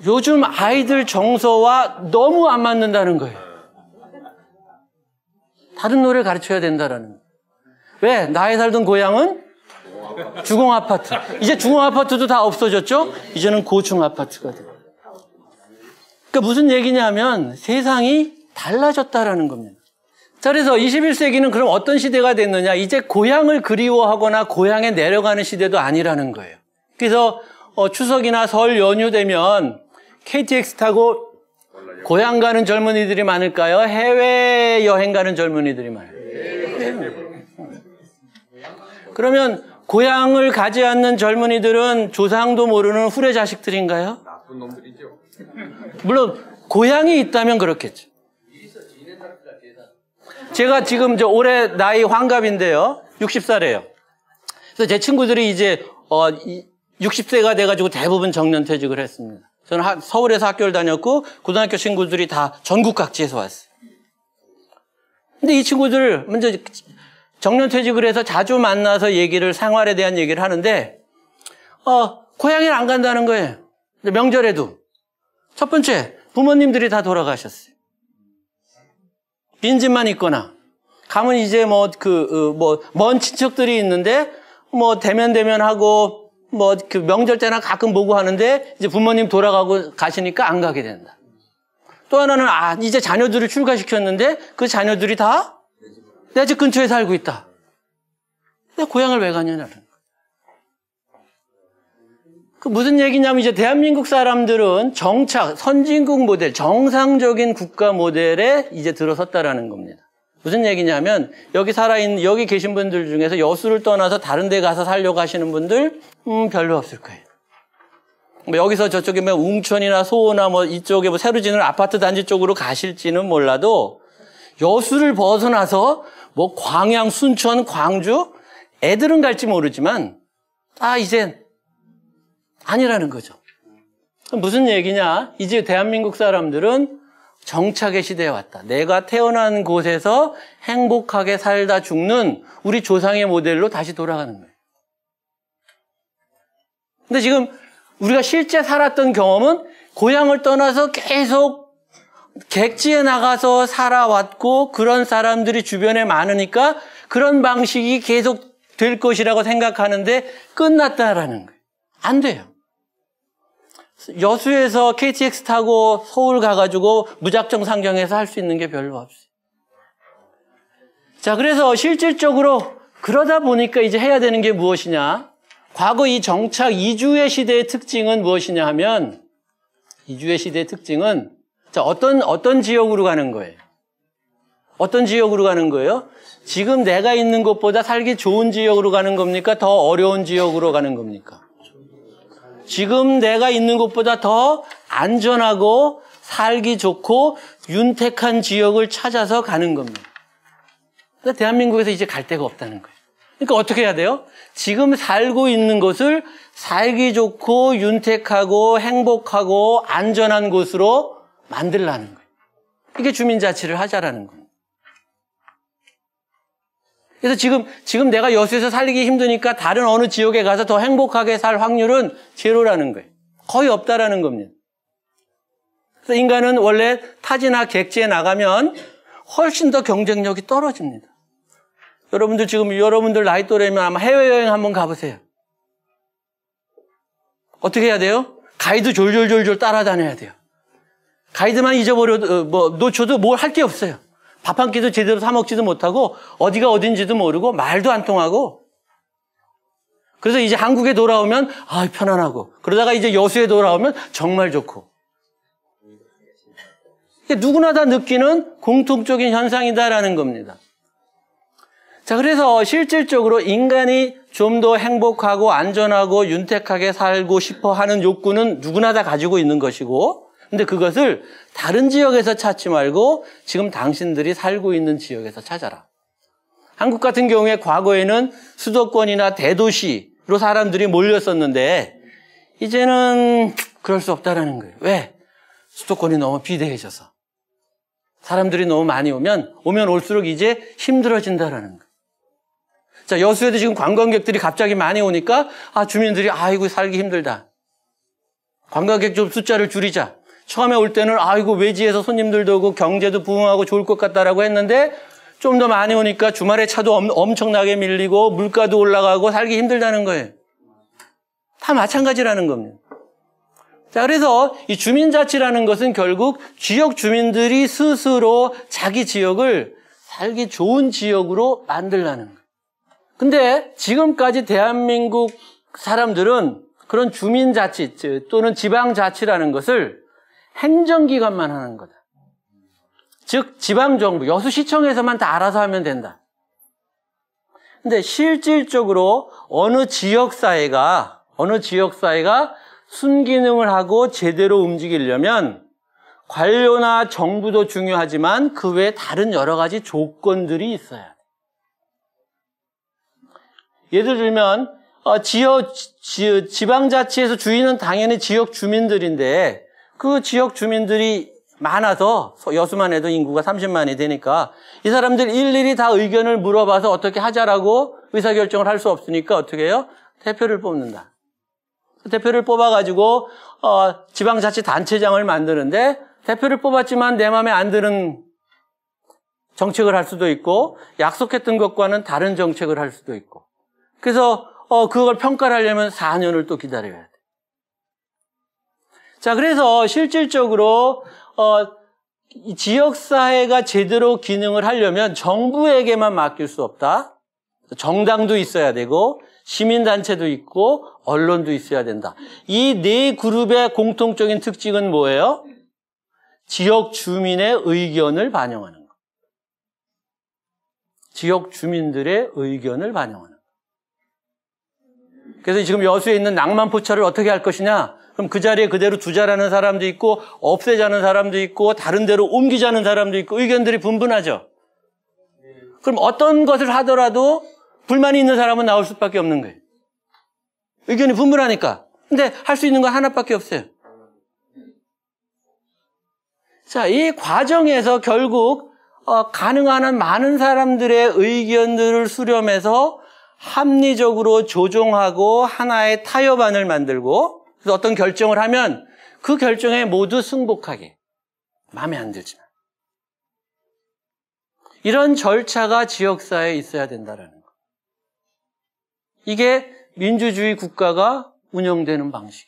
요즘 아이들 정서와 너무 안 맞는다는 거예요. 다른 노래를 가르쳐야 된다라는 거예요. 왜? 나의 살던 고향은 주공아파트. 이제 주공아파트도 다 없어졌죠? 이제는 고층아파트가 돼요. 그러니까 무슨 얘기냐면 세상이 달라졌다라는 겁니다. 자, 그래서 21세기는 그럼 어떤 시대가 됐느냐? 이제 고향을 그리워하거나 고향에 내려가는 시대도 아니라는 거예요. 그래서 추석이나 설 연휴 되면 KTX 타고 고향 가는 젊은이들이 많을까요? 해외여행 가는 젊은이들이 많아요. 그러면 고향을 가지 않는 젊은이들은 조상도 모르는 후레 자식들인가요? 나쁜 놈들이죠. 물론 고향이 있다면 그렇겠죠. 제가 지금 올해 나이 환갑인데요. 60살이에요. 그래서 제 친구들이 이제 60세가 돼가지고 대부분 정년퇴직을 했습니다. 저는 서울에서 학교를 다녔고 고등학교 친구들이 다 전국 각지에서 왔어요. 근데 이 친구들 먼저 정년퇴직을 해서 자주 만나서 생활에 대한 얘기를 하는데 고향에 안 간다는 거예요. 명절에도. 첫 번째, 부모님들이 다 돌아가셨어요. 빈집만 있거나 가면 이제 먼 친척들이 있는데 대면하고 그 명절 때나 가끔 보고 하는데 이제 부모님 돌아가고 가시니까 안 가게 된다. 또 하나는 이제 자녀들을 출가시켰는데 그 자녀들이 다 내 집 근처에 살고 있다. 근데 고향을 왜 가냐는 거예요. 그 무슨 얘기냐면 이제 대한민국 사람들은 선진국 모델, 정상적인 국가 모델에 이제 들어섰다라는 겁니다. 무슨 얘기냐면 여기 계신 분들 중에서 여수를 떠나서 다른 데 가서 살려고 하시는 분들 별로 없을 거예요. 여기서 저쪽에 웅천이나 소호나 이쪽에 새로 짓는 아파트 단지 쪽으로 가실지는 몰라도 여수를 벗어나서 광양, 순천, 광주 애들은 갈지 모르지만 이제 아니라는 거죠. 무슨 얘기냐? 이제 대한민국 사람들은 정착의 시대에 왔다. 내가 태어난 곳에서 행복하게 살다 죽는 우리 조상의 모델로 다시 돌아가는 거예요. 근데 지금 우리가 실제 살았던 경험은 고향을 떠나서 계속 객지에 나가서 살아왔고 그런 사람들이 주변에 많으니까 그런 방식이 계속 될 것이라고 생각하는데 끝났다라는 거예요. 안 돼요. 여수에서 KTX 타고 서울 가가지고 무작정 상경해서 할 수 있는 게 별로 없어요. 자, 그래서 실질적으로 그러다 보니까 이제 해야 되는 게 무엇이냐? 과거 이 정착 이주의 시대의 특징은 무엇이냐 하면 이주의 시대의 특징은 자, 어떤 지역으로 가는 거예요? 어떤 지역으로 가는 거예요? 지금 내가 있는 곳보다 살기 좋은 지역으로 가는 겁니까? 더 어려운 지역으로 가는 겁니까? 지금 내가 있는 곳보다 더 안전하고 살기 좋고 윤택한 지역을 찾아서 가는 겁니다. 그러니까 대한민국에서 이제 갈 데가 없다는 거예요. 그러니까 어떻게 해야 돼요? 지금 살고 있는 곳을 살기 좋고 윤택하고 행복하고 안전한 곳으로 만들라는 거예요. 이게 주민자치를 하자라는 거예요. 그래서 지금 내가 여수에서 살기 힘드니까 다른 어느 지역에 가서 더 행복하게 살 확률은 제로라는 거예요. 거의 없다라는 겁니다. 그래서 인간은 원래 타지나 객지에 나가면 훨씬 더 경쟁력이 떨어집니다. 여러분들 나이 또래면 아마 해외여행 한번 가보세요. 어떻게 해야 돼요? 가이드 졸졸졸졸 따라다녀야 돼요. 가이드만 놓쳐도 뭘 할 게 없어요. 밥 한 끼도 제대로 사 먹지도 못하고 어디가 어딘지도 모르고 말도 안 통하고. 그래서 이제 한국에 돌아오면 편안하고, 그러다가 이제 여수에 돌아오면 정말 좋고. 이게 누구나 다 느끼는 공통적인 현상이다라는 겁니다. 자, 그래서 실질적으로 인간이 좀 더 행복하고 안전하고 윤택하게 살고 싶어 하는 욕구는 누구나 다 가지고 있는 것이고, 근데 그것을 다른 지역에서 찾지 말고 지금 당신들이 살고 있는 지역에서 찾아라. 한국 같은 경우에 과거에는 수도권이나 대도시로 사람들이 몰렸었는데 이제는 그럴 수 없다라는 거예요. 왜? 수도권이 너무 비대해져서. 사람들이 너무 많이 오면 올수록 이제 힘들어진다라는 거예요. 자, 여수에도 지금 관광객들이 갑자기 많이 오니까 주민들이 아이고 살기 힘들다. 관광객 좀 숫자를 줄이자. 처음에 올 때는 아이고 외지에서 손님들도 오고 경제도 부흥하고 좋을 것 같다라고 했는데 좀 더 많이 오니까 주말에 차도 엄청나게 밀리고 물가도 올라가고 살기 힘들다는 거예요. 다 마찬가지라는 겁니다. 자, 그래서 이 주민자치라는 것은 결국 지역 주민들이 스스로 자기 지역을 살기 좋은 지역으로 만들라는 거예요. 근데 지금까지 대한민국 사람들은 그런 주민자치 또는 지방자치라는 것을 행정기관만 하는 거다. 즉 지방정부, 여수시청에서만 다 알아서 하면 된다. 근데 실질적으로 어느 지역사회가 순기능을 하고 제대로 움직이려면 관료나 정부도 중요하지만 그 외에 다른 여러 가지 조건들이 있어야 돼. 예를 들면 지방자치에서 주인은 당연히 지역 주민들인데 그 지역 주민들이 많아서 여수만 해도 인구가 30만이 되니까 이 사람들 일일이 다 의견을 물어봐서 어떻게 하자라고 의사결정을 할 수 없으니까 어떻게 해요? 대표를 뽑는다. 그 대표를 뽑아가지고 지방자치단체장을 만드는데 대표를 뽑았지만 내 마음에 안 드는 정책을 할 수도 있고 약속했던 것과는 다른 정책을 할 수도 있고 그래서 그걸 평가를 하려면 4년을 또 기다려야 돼. 자, 그래서 실질적으로 이 지역사회가 제대로 기능을 하려면 정부에게만 맡길 수 없다. 정당도 있어야 되고 시민단체도 있고 언론도 있어야 된다. 이 네 그룹의 공통적인 특징은 뭐예요? 지역 주민의 의견을 반영하는 것. 지역 주민들의 의견을 반영하는 것. 그래서 지금 여수에 있는 낭만포차를 어떻게 할 것이냐? 그럼 그 자리에 그대로 두자라는 사람도 있고 없애자는 사람도 있고 다른 데로 옮기자는 사람도 있고 의견들이 분분하죠. 그럼 어떤 것을 하더라도 불만이 있는 사람은 나올 수밖에 없는 거예요. 의견이 분분하니까. 근데 할 수 있는 건 하나밖에 없어요. 자, 이 과정에서 결국 가능한 한 많은 사람들의 의견들을 수렴해서 합리적으로 조정하고 하나의 타협안을 만들고 그래서 어떤 결정을 하면 그 결정에 모두 승복하게 마음에 안 들지만 이런 절차가 지역사회에 있어야 된다는 거. 이게 민주주의 국가가 운영되는 방식.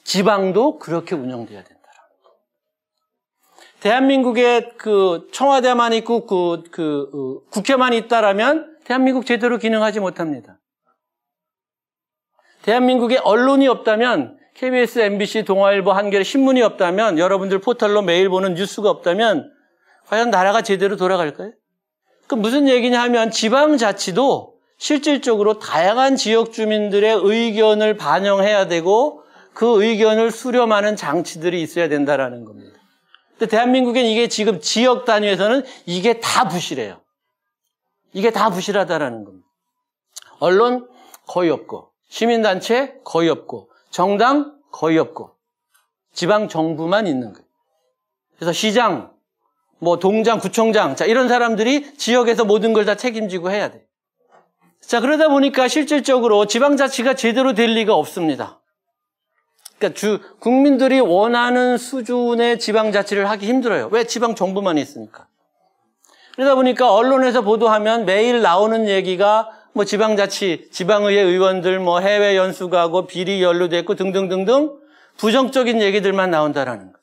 지방도 그렇게 운영돼야 된다는 거. 대한민국에 청와대만 있고 국회만 있다라면 대한민국 제대로 기능하지 못합니다. 대한민국에 언론이 없다면 KBS, MBC, 동아일보, 한겨레 신문이 없다면 여러분들 포털로 매일 보는 뉴스가 없다면 과연 나라가 제대로 돌아갈까요? 그 무슨 얘기냐 하면 지방자치도 실질적으로 다양한 지역 주민들의 의견을 반영해야 되고 그 의견을 수렴하는 장치들이 있어야 된다라는 겁니다. 근데 대한민국엔 이게 지금 지역 단위에서는 이게 다 부실해요. 이게 다 부실하다라는 겁니다. 언론 거의 없고 시민단체 거의 없고 정당 거의 없고 지방 정부만 있는 거예요. 그래서 시장, 동장, 구청장, 자 이런 사람들이 지역에서 모든 걸 다 책임지고 해야 돼. 자, 그러다 보니까 실질적으로 지방자치가 제대로 될 리가 없습니다. 그러니까 국민들이 원하는 수준의 지방자치를 하기 힘들어요. 왜? 지방정부만 있으니까. 그러다 보니까 언론에서 보도하면 매일 나오는 얘기가 뭐 지방자치, 지방의회 의원들 뭐 해외 연수 가고 비리 연루됐고 등등등등 부정적인 얘기들만 나온다라는 거.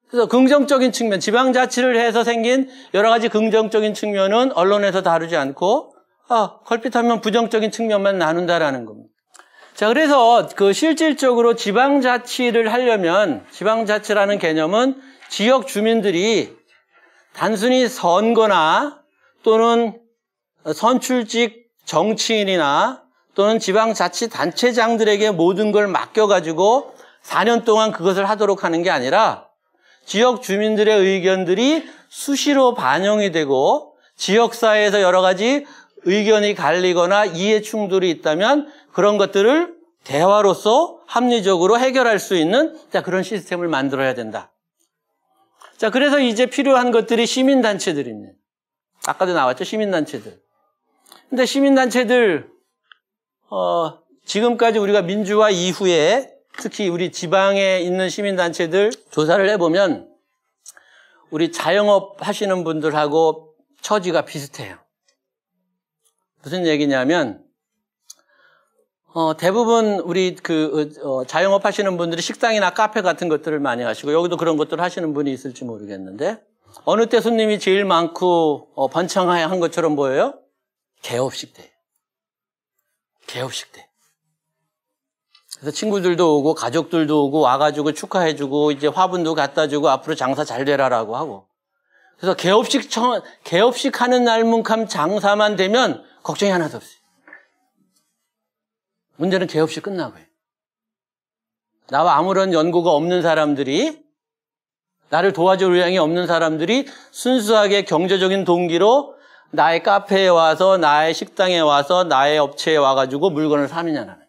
그래서 긍정적인 측면, 지방자치를 해서 생긴 여러 가지 긍정적인 측면은 언론에서 다루지 않고 걸핏하면 부정적인 측면만 나눈다라는 겁니다. 자, 그래서 실질적으로 지방자치를 하려면 지방자치라는 개념은 지역 주민들이 단순히 선거나 또는 선출직 정치인이나 또는 지방자치단체장들에게 모든 걸 맡겨가지고 4년 동안 그것을 하도록 하는 게 아니라 지역 주민들의 의견들이 수시로 반영이 되고 지역사회에서 여러 가지 의견이 갈리거나 이해 충돌이 있다면 그런 것들을 대화로서 합리적으로 해결할 수 있는 그런 시스템을 만들어야 된다. 자, 그래서 이제 필요한 것들이 시민단체들입니다. 아까도 나왔죠, 시민단체들. 근데 시민단체들, 지금까지 우리가 민주화 이후에 특히 우리 지방에 있는 시민단체들 조사를 해보면 우리 자영업 하시는 분들하고 처지가 비슷해요. 무슨 얘기냐면, 대부분 우리 자영업 하시는 분들이 식당이나 카페 같은 것들을 많이 하시고, 여기도 그런 것들을 하시는 분이 있을지 모르겠는데, 어느 때 손님이 제일 많고, 번창한 것처럼 보여요? 개업식 때. 개업식 때. 그래서 친구들도 오고, 가족들도 오고, 와가지고 축하해주고, 이제 화분도 갖다 주고, 앞으로 장사 잘 되라라고 하고. 그래서 개업식 하는 날만큼 장사만 되면 걱정이 하나도 없어요. 문제는 개업식 끝나고요. 나와 아무런 연고가 없는 사람들이, 나를 도와줄 의향이 없는 사람들이 순수하게 경제적인 동기로 나의 카페에 와서, 나의 식당에 와서, 나의 업체에 와가지고 물건을 사느냐, 나는.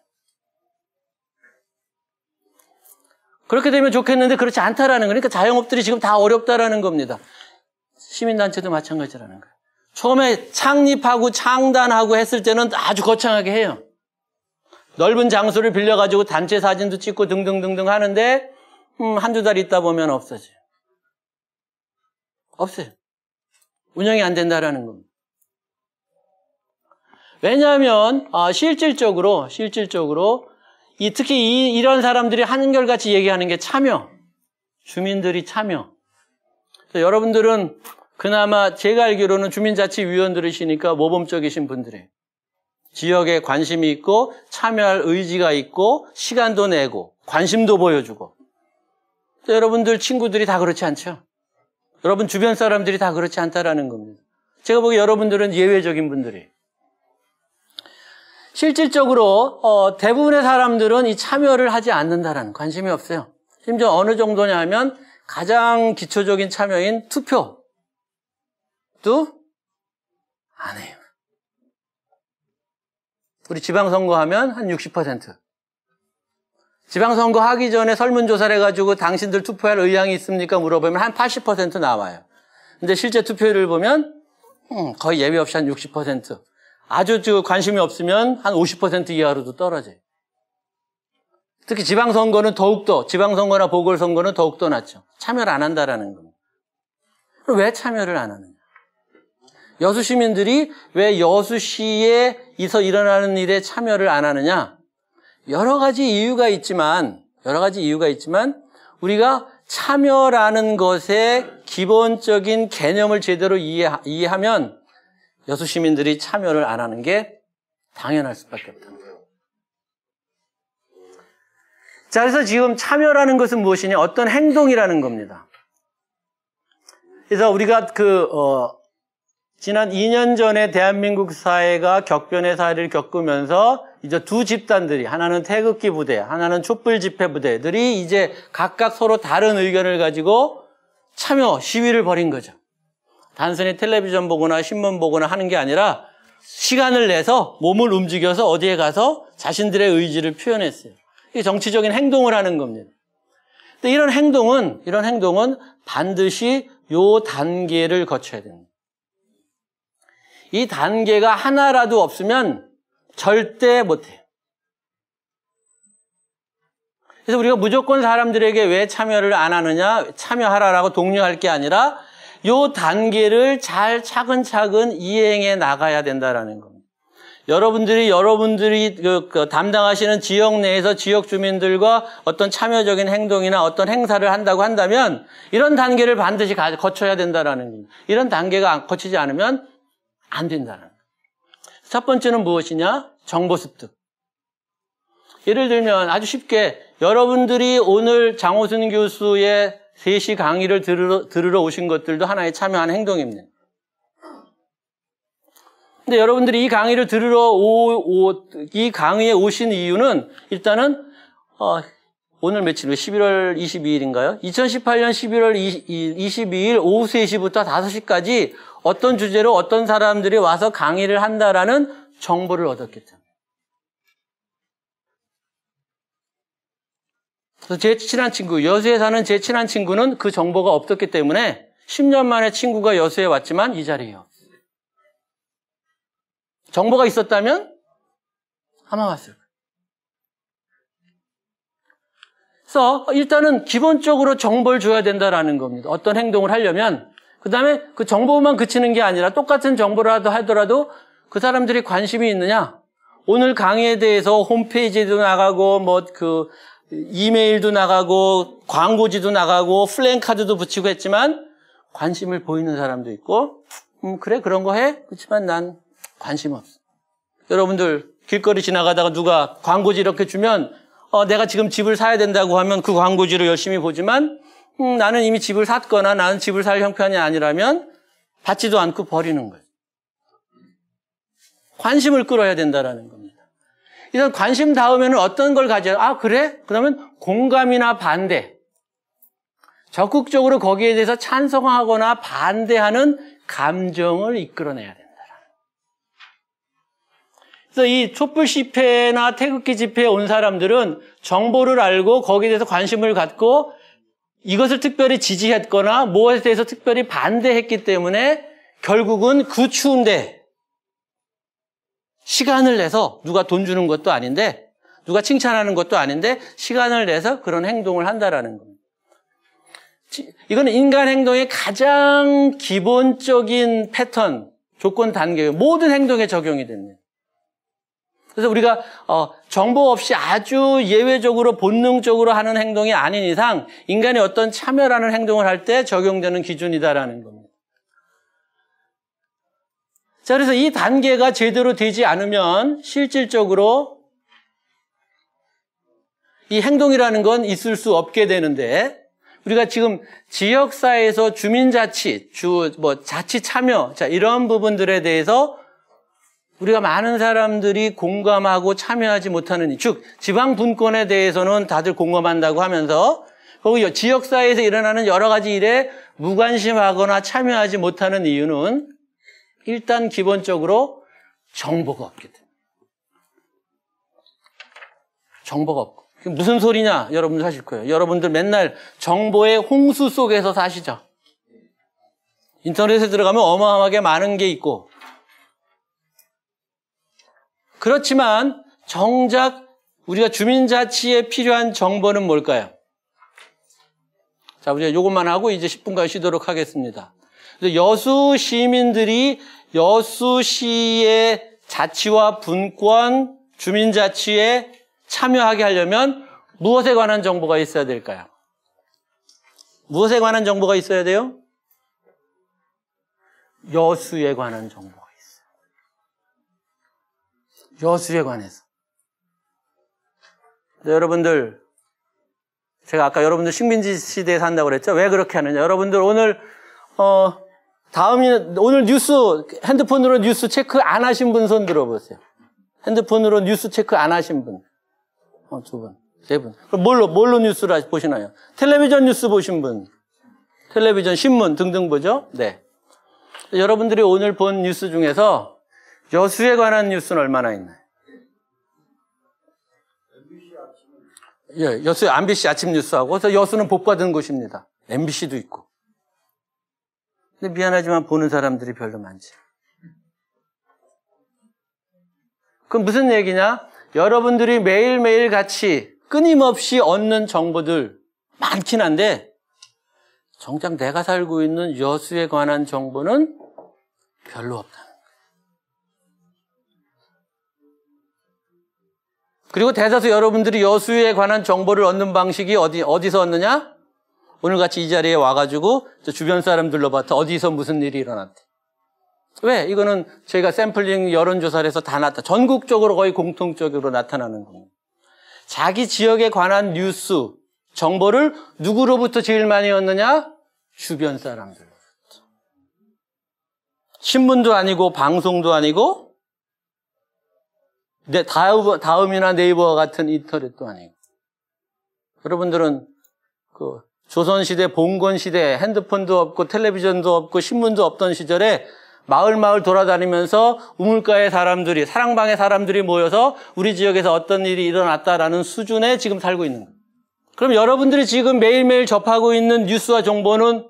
그렇게 되면 좋겠는데 그렇지 않다라는 거예요. 그러니까 자영업들이 지금 다 어렵다라는 겁니다. 시민단체도 마찬가지라는 거예요. 처음에 창립하고 창단하고 했을 때는 아주 거창하게 해요. 넓은 장소를 빌려가지고 단체 사진도 찍고 등등등등 하는데 한두 달 있다 보면 없어져요. 없어요. 운영이 안 된다라는 겁니다. 왜냐하면 실질적으로 특히 이런 사람들이 한결같이 얘기하는 게 참여, 주민들이 참여. 그래서 여러분들은 그나마 제가 알기로는 주민자치위원들이시니까 모범적이신 분들이에요. 지역에 관심이 있고 참여할 의지가 있고 시간도 내고 관심도 보여주고. 여러분들 친구들이 다 그렇지 않죠? 여러분 주변 사람들이 다 그렇지 않다라는 겁니다. 제가 보기에 여러분들은 예외적인 분들이에요. 실질적으로 대부분의 사람들은 이 참여를 하지 않는다라는 관심이 없어요. 심지어 어느 정도냐 하면 가장 기초적인 참여인 투표도 안 해요. 우리 지방선거 하면 한 60%. 지방선거 하기 전에 설문조사를 해가지고 당신들 투표할 의향이 있습니까? 물어보면 한 80% 나와요. 근데 실제 투표율을 보면 거의 예외 없이 한 60%. 아주 관심이 없으면 한 50% 이하로도 떨어져요. 특히 지방선거는 더욱더, 지방선거나 보궐선거는 더욱더 낮죠. 참여를 안 한다라는 겁니다. 그럼 왜 참여를 안 하느냐? 여수시민들이 왜 여수시에서 일어나는 일에 참여를 안 하느냐? 여러 가지 이유가 있지만 우리가 참여라는 것의 기본적인 개념을 제대로 이해하면 여수시민들이 참여를 안 하는 게 당연할 수밖에 없다는 거예요. 자, 그래서 지금 참여라는 것은 무엇이냐? 어떤 행동이라는 겁니다. 그래서 우리가 지난 2년 전에 대한민국 사회가 격변의 사회를 겪으면서 이제 두 집단들이, 하나는 태극기 부대, 하나는 촛불 집회 부대들이 이제 각각 서로 다른 의견을 가지고 참여, 시위를 벌인 거죠. 단순히 텔레비전 보거나 신문 보거나 하는 게 아니라 시간을 내서 몸을 움직여서 어디에 가서 자신들의 의지를 표현했어요. 이게 정치적인 행동을 하는 겁니다. 근데 이런 행동은 반드시 요 단계를 거쳐야 됩니다. 이 단계가 하나라도 없으면 절대 못해요. 그래서 우리가 무조건 사람들에게 왜 참여를 안 하느냐, 참여하라라고 독려할 게 아니라 이 단계를 잘 차근차근 이행해 나가야 된다라는 겁니다. 여러분들이 담당하시는 지역 내에서 지역 주민들과 어떤 참여적인 행동이나 어떤 행사를 한다고 한다면 이런 단계를 반드시 거쳐야 된다라는 겁니다. 이런 단계가 거치지 않으면 안 된다는 거예요. 첫 번째는 무엇이냐? 정보 습득. 예를 들면 아주 쉽게 여러분들이 오늘 장호순 교수의 3시 강의를 들으러 오신 것들도 하나의 참여한 행동입니다. 근데 여러분들이 이 강의를 들으러 이 강의에 오신 이유는 일단은 오늘 며칠 11월 22일인가요? 2018년 11월 22일 오후 3시부터 5시까지 어떤 주제로 어떤 사람들이 와서 강의를 한다라는 정보를 얻었기 때문에. 그래서 제 친한 친구, 여수에 사는 제 친한 친구는 그 정보가 없었기 때문에 10년 만에 친구가 여수에 왔지만 이 자리에 없어요. 정보가 있었다면 아마 왔을 거예요. 그래서 일단은 기본적으로 정보를 줘야 된다라는 겁니다. 어떤 행동을 하려면. 그 다음에 그 정보만 그치는 게 아니라 똑같은 정보라도 하더라도 그 사람들이 관심이 있느냐. 오늘 강의에 대해서 홈페이지도 나가고 이메일도 나가고 광고지도 나가고 플랜카드도 붙이고 했지만 관심을 보이는 사람도 있고 그래 그런 거 해? 그렇지만 난 관심 없어. 여러분들 길거리 지나가다가 누가 광고지 이렇게 주면 내가 지금 집을 사야 된다고 하면 그 광고지를 열심히 보지만 나는 이미 집을 샀거나 나는 집을 살 형편이 아니라면 받지도 않고 버리는 거예요. 관심을 끌어야 된다라는 겁니다. 이런 관심 다음에는 어떤 걸 가져야 그래? 그러면 공감이나 반대. 적극적으로 거기에 대해서 찬성하거나 반대하는 감정을 이끌어내야 된다. 그래서 이 촛불 집회나 태극기 집회에 온 사람들은 정보를 알고 거기에 대해서 관심을 갖고 이것을 특별히 지지했거나 무엇에 대해서 특별히 반대했기 때문에 결국은 그 추운데 시간을 내서 누가 돈 주는 것도 아닌데 누가 칭찬하는 것도 아닌데 시간을 내서 그런 행동을 한다라는 겁니다. 이거는 인간 행동의 가장 기본적인 패턴, 조건 단계예요. 모든 행동에 적용이 됩니다. 그래서 우리가 정보 없이 아주 예외적으로 본능적으로 하는 행동이 아닌 이상 인간이 어떤 참여라는 행동을 할 때 적용되는 기준이다라는 겁니다. 자, 그래서 이 단계가 제대로 되지 않으면 실질적으로 이 행동이라는 건 있을 수 없게 되는데 우리가 지금 지역사회에서 주민자치, 자치 참여, 이런 부분들에 대해서 우리가 많은 사람들이 공감하고 참여하지 못하는, 즉 지방 분권에 대해서는 다들 공감한다고 하면서 거기 지역사회에서 일어나는 여러 가지 일에 무관심하거나 참여하지 못하는 이유는 일단 기본적으로 정보가 없기 때문에. 정보가 없고. 무슨 소리냐? 여러분들 하실 거예요. 여러분들 맨날 정보의 홍수 속에서 사시죠. 인터넷에 들어가면 어마어마하게 많은 게 있고. 그렇지만 정작 우리가 주민자치에 필요한 정보는 뭘까요? 자, 우리가 이것만 하고 이제 10분간 쉬도록 하겠습니다. 여수 시민들이 여수시의 자치와 분권, 주민자치에 참여하게 하려면 무엇에 관한 정보가 있어야 될까요? 무엇에 관한 정보가 있어야 돼요? 여수에 관한 정보가 있어요. 여수에 관해서. 여러분들, 제가 아까 여러분들 식민지 시대에 산다고 그랬죠? 왜 그렇게 하느냐? 여러분들 오늘 오늘 뉴스, 핸드폰으로 뉴스 체크 안 하신 분 손 들어보세요. 핸드폰으로 뉴스 체크 안 하신 분. 2분, 3분. 그럼 뭘로 뉴스를 보시나요? 텔레비전 뉴스 보신 분. 텔레비전, 신문 등등 보죠? 네. 여러분들이 오늘 본 뉴스 중에서 여수에 관한 뉴스는 얼마나 있나요? 예, 여수 MBC 아침 뉴스하고, 그래서 여수는 복받은 곳입니다. MBC도 있고. 근데 미안하지만 보는 사람들이 별로 많지. 그럼 무슨 얘기냐? 여러분들이 매일매일 같이 끊임없이 얻는 정보들 많긴 한데 정작 내가 살고 있는 여수에 관한 정보는 별로 없다. 그리고 대다수 여러분들이 여수에 관한 정보를 얻는 방식이 어디서 얻느냐? 오늘같이 이 자리에 와가지고 주변 사람들로 봤다. 어디서 무슨 일이 일어났대. 왜? 이거는 저희가 샘플링 여론조사를 해서 다 전국적으로 거의 공통적으로 나타나는 겁니다. 자기 지역에 관한 뉴스, 정보를 누구로부터 제일 많이 얻느냐? 주변 사람들로부터. 신문도 아니고 방송도 아니고 다음이나 네이버와 같은 인터넷도 아니고. 여러분들은 그 조선시대, 봉건시대, 핸드폰도 없고 텔레비전도 없고 신문도 없던 시절에 마을 돌아다니면서 우물가의 사람들이, 사랑방의 사람들이 모여서 우리 지역에서 어떤 일이 일어났다라는 수준에 지금 살고 있는 거예요. 그럼 여러분들이 지금 매일매일 접하고 있는 뉴스와 정보는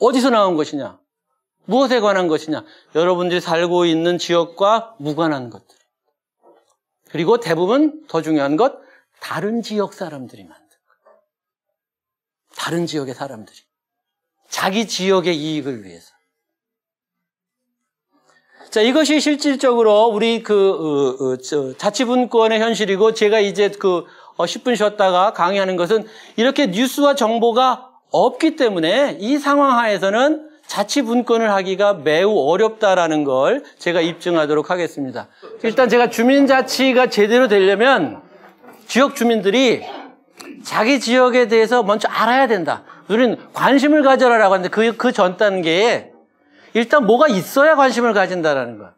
어디서 나온 것이냐? 무엇에 관한 것이냐? 여러분들이 살고 있는 지역과 무관한 것들. 그리고 대부분 더 중요한 것, 다른 지역 사람들이 만든 거예요. 다른 지역의 사람들이. 자기 지역의 이익을 위해서. 자, 이것이 실질적으로 우리 자치분권의 현실이고, 제가 이제 10분 쉬었다가 강의하는 것은 이렇게 뉴스와 정보가 없기 때문에 이 상황 하에서는 자치분권을 하기가 매우 어렵다라는 걸 제가 입증하도록 하겠습니다. 일단 제가 주민자치가 제대로 되려면 지역 주민들이 자기 지역에 대해서 먼저 알아야 된다. 우리는 관심을 가져라라고 하는데 그 전 단계에 일단 뭐가 있어야 관심을 가진다라는 거야.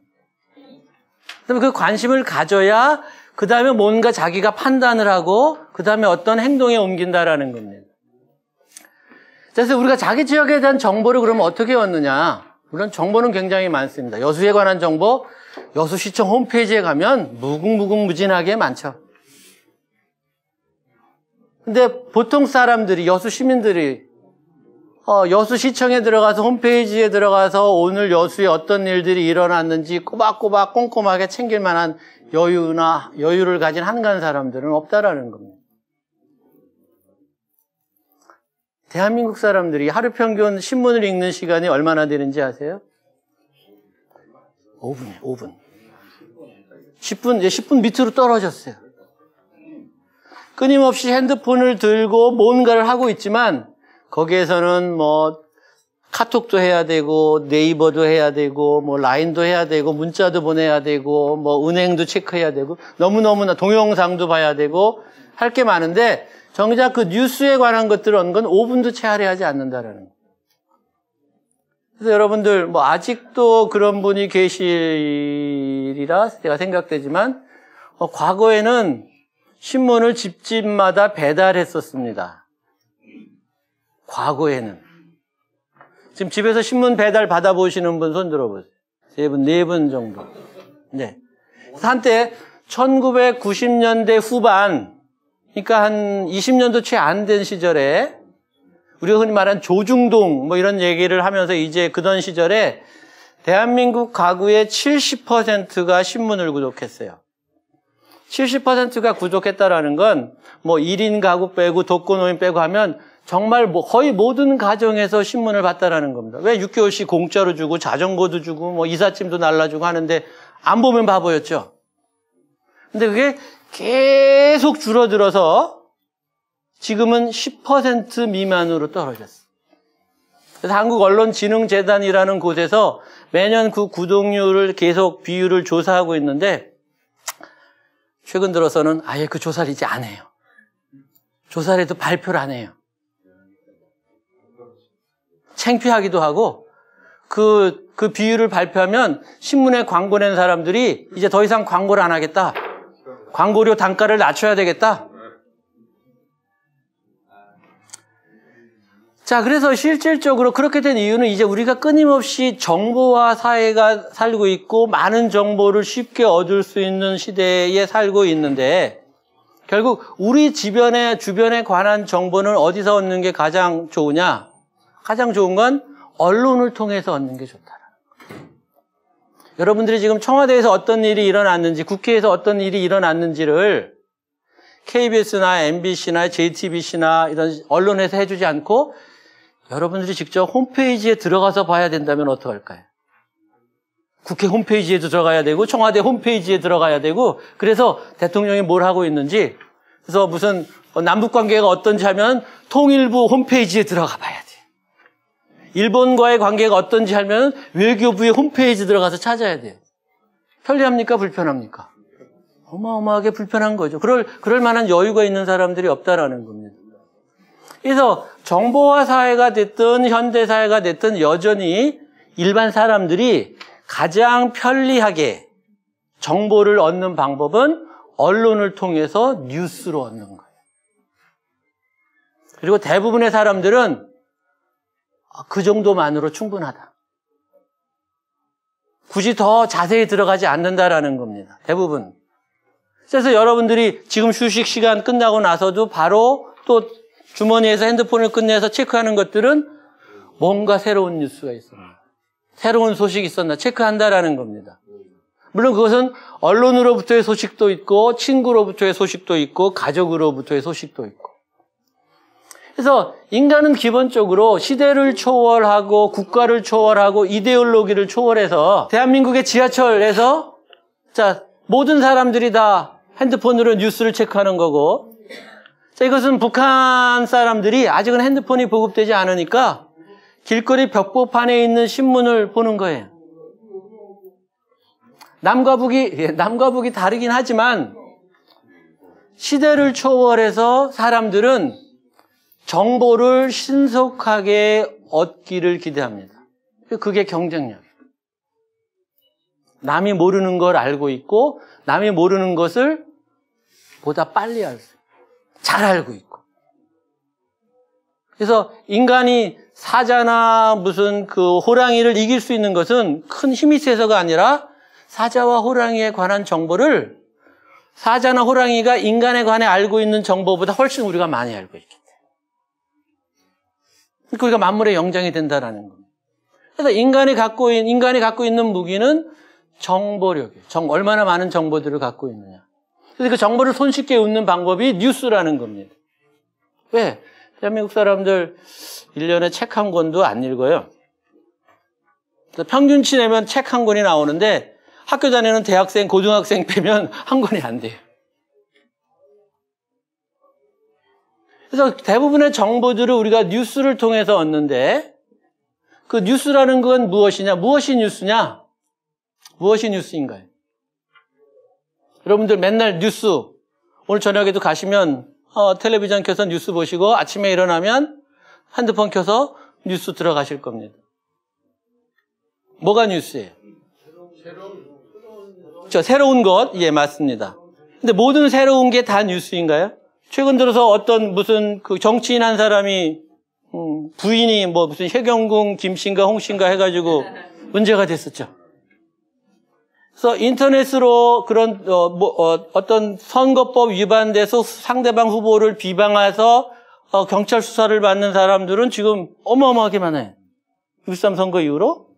그다음에 그 관심을 가져야 그 다음에 뭔가 자기가 판단을 하고 그 다음에 어떤 행동에 옮긴다라는 겁니다. 그래서 우리가 자기 지역에 대한 정보를 그러면 어떻게 얻느냐? 물론 정보는 굉장히 많습니다. 여수에 관한 정보, 여수시청 홈페이지에 가면 무궁무진하게 많죠. 근데 보통 사람들이, 여수 시민들이 여수시청에 들어가서 홈페이지에 들어가서 오늘 여수에 어떤 일들이 일어났는지 꼬박꼬박 꼼꼼하게 챙길 만한 여유를 가진 한간 사람들은 없다라는 겁니다. 대한민국 사람들이 하루 평균 신문을 읽는 시간이 얼마나 되는지 아세요? 5분. 10분 밑으로 떨어졌어요. 끊임없이 핸드폰을 들고 뭔가를 하고 있지만 거기에서는 카톡도 해야 되고 네이버도 해야 되고 라인도 해야 되고 문자도 보내야 되고 은행도 체크해야 되고 너무너무나 동영상도 봐야 되고 할 게 많은데 정작 그 뉴스에 관한 것들을 얻는 건 5분도 채하려 하지 않는다라는 거예요. 그래서 여러분들 아직도 그런 분이 계시리라 제가 생각되지만 과거에는 신문을 집집마다 배달했었습니다. 과거에는. 지금 집에서 신문 배달 받아보시는 분 손 들어보세요. 3분, 4분 정도. 네. 한때 1990년대 후반, 그러니까 한 20년도 채 안 된 시절에 우리가 흔히 말하는 조중동 이런 얘기를 하면서 이제 그던 시절에 대한민국 가구의 70%가 신문을 구독했어요. 70%가 구독했다라는 건 1인 가구 빼고 독거노인 빼고 하면 정말 거의 모든 가정에서 신문을 봤다라는 겁니다. 왜 6개월씩 공짜로 주고 자전거도 주고 이삿짐도 날라주고 하는데 안 보면 바보였죠. 근데 그게 계속 줄어들어서 지금은 10% 미만으로 떨어졌어요. 그래서 한국언론진흥재단이라는 곳에서 매년 그 구독률을 계속 비율을 조사하고 있는데 최근 들어서는 아예 그 조사를 이제 안 해요. 조사를 해도 발표를 안 해요. 창피하기도 하고 그 비율을 발표하면 신문에 광고 낸 사람들이 이제 더 이상 광고를 안 하겠다. 광고료 단가를 낮춰야 되겠다. 자, 그래서 실질적으로 그렇게 된 이유는 이제 우리가 끊임없이 정보화 사회가 살고 있고 많은 정보를 쉽게 얻을 수 있는 시대에 살고 있는데 결국 우리 주변에 관한 정보는 어디서 얻는 게 가장 좋으냐? 가장 좋은 건 언론을 통해서 얻는 게 좋다. 여러분들이 지금 청와대에서 어떤 일이 일어났는지, 국회에서 어떤 일이 일어났는지를 KBS나 MBC나 JTBC나 이런 언론에서 해주지 않고 여러분들이 직접 홈페이지에 들어가서 봐야 된다면 어떡할까요? 국회 홈페이지에도 들어가야 되고 청와대 홈페이지에 들어가야 되고 그래서 대통령이 뭘 하고 있는지 그래서 무슨 남북관계가 어떤지 하면 통일부 홈페이지에 들어가 봐야 돼. 일본과의 관계가 어떤지 하면 외교부의 홈페이지 들어가서 찾아야 돼요. 편리합니까? 불편합니까? 어마어마하게 불편한 거죠. 그럴 만한 여유가 있는 사람들이 없다라는 겁니다. 그래서 정보화 사회가 됐든 현대사회가 됐든 여전히 일반 사람들이 가장 편리하게 정보를 얻는 방법은 언론을 통해서 뉴스로 얻는 거예요. 그리고 대부분의 사람들은 그 정도만으로 충분하다. 굳이 더 자세히 들어가지 않는다라는 겁니다. 대부분. 그래서 여러분들이 지금 휴식 시간 끝나고 나서도 바로 또 주머니에서 핸드폰을 꺼내서 체크하는 것들은 뭔가 새로운 뉴스가 있었나, 새로운 소식이 있었나 체크한다라는 겁니다. 물론 그것은 언론으로부터의 소식도 있고 친구로부터의 소식도 있고 가족으로부터의 소식도 있고. 그래서 인간은 기본적으로 시대를 초월하고 국가를 초월하고 이데올로기를 초월해서 대한민국의 지하철에서 모든 사람들이 다 핸드폰으로 뉴스를 체크하는 거고 이것은 북한 사람들이 아직은 핸드폰이 보급되지 않으니까 길거리 벽보판에 있는 신문을 보는 거예요. 남과 북이 다르긴 하지만 시대를 초월해서 사람들은 정보를 신속하게 얻기를 기대합니다. 그게 경쟁력. 남이 모르는 걸 알고 있고 남이 모르는 것을 보다 빨리 잘 알고 있고. 그래서 인간이 사자나 무슨 그 호랑이를 이길 수 있는 것은 큰 힘이 세서가 아니라 사자와 호랑이에 관한 정보를 사자나 호랑이가 인간에 관해 알고 있는 정보보다 훨씬 우리가 많이 알고 있기 때문에. 그러니까 우리가 만물의 영장이 된다라는 겁니다. 그래서 인간이 갖고 있는 무기는 정보력이에요. 얼마나 많은 정보들을 갖고 있느냐. 그래서 그 정보를 손쉽게 얻는 방법이 뉴스라는 겁니다. 왜? 대한민국 사람들 1년에 책 한 권도 안 읽어요. 평균치 내면 책 한 권이 나오는데 학교 다니는 대학생, 고등학생 빼면 한 권이 안 돼요. 그래서 대부분의 정보들을 우리가 뉴스를 통해서 얻는데 그 뉴스라는 건 무엇이냐? 무엇이 뉴스냐? 무엇이 뉴스인가요? 여러분들 맨날 뉴스, 오늘 저녁에도 가시면 텔레비전 켜서 뉴스 보시고 아침에 일어나면 핸드폰 켜서 뉴스 들어가실 겁니다. 뭐가 뉴스예요? 새로운 것, 예, 맞습니다. 근데 모든 새로운 게 다 뉴스인가요? 최근 들어서 어떤 무슨 그 정치인 한 사람이 부인이 뭐 무슨 혜경궁 김씨인가 홍씨인가 해가지고 문제가 됐었죠. 그래서 인터넷으로 그런 어떤 선거법 위반돼서 상대방 후보를 비방해서 경찰 수사를 받는 사람들은 지금 어마어마하게 많아요. 6.3 선거 이후로.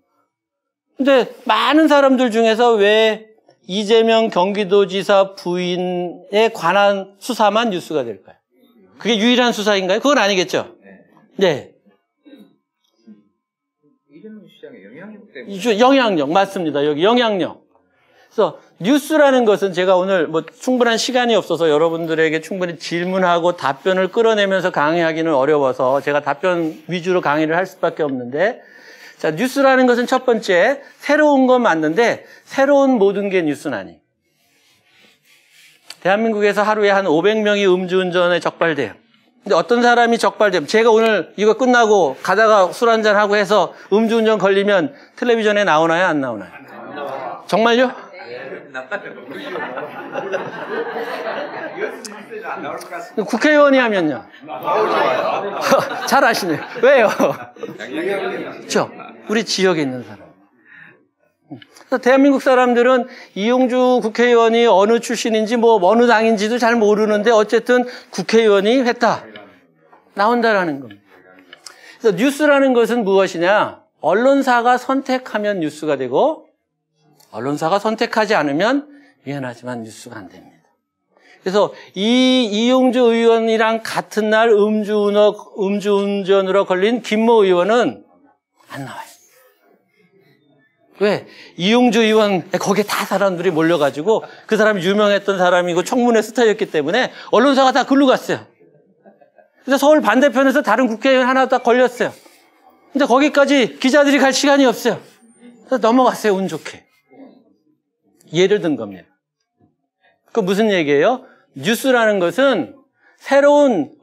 근데 많은 사람들 중에서 왜 이재명 경기도지사 부인에 관한 수사만 뉴스가 될까요? 그게 유일한 수사인가요? 그건 아니겠죠? 네. 이재명 시장의 영향력 때문에. 영향력, 맞습니다. 여기 영향력. 그래서 뉴스라는 것은 제가 오늘 충분한 시간이 없어서 여러분들에게 충분히 질문하고 답변을 끌어내면서 강의하기는 어려워서 제가 답변 위주로 강의를 할 수밖에 없는데, 자, 뉴스라는 것은 첫 번째, 새로운 건 맞는데 새로운 모든 게 뉴스는 아니에요. 대한민국에서 하루에 한 500명이 음주운전에 적발돼요. 근데 어떤 사람이 적발되면, 제가 오늘 이거 끝나고 가다가 술 한잔하고 해서 음주운전 걸리면 텔레비전에 나오나요? 안 나오나요? 정말요? 국회의원이 하면요. 잘 아시네요. 왜요? 그렇죠. 우리 지역에 있는 사람. 그래서 대한민국 사람들은 이용주 국회의원이 어느 출신인지 어느 당인지도 잘 모르는데 어쨌든 국회의원이 했다. 나온다라는 겁니다. 그래서 뉴스라는 것은 무엇이냐? 언론사가 선택하면 뉴스가 되고 언론사가 선택하지 않으면 미안하지만 뉴스가 안 됩니다. 그래서 이용주 의원이랑 같은 날 음주운전으로 걸린 김모 의원은 안 나와요. 왜? 이용주 의원, 거기에 다 사람들이 몰려가지고 그 사람이 유명했던 사람이고 청문회 스타였기 때문에 언론사가 다 글로 갔어요. 그래서 서울 반대편에서 다른 국회의원 하나 딱 걸렸어요. 근데 거기까지 기자들이 갈 시간이 없어요. 그래서 넘어갔어요, 운 좋게. 예를 든 겁니다. 그 무슨 얘기예요? 뉴스라는 것은 새로운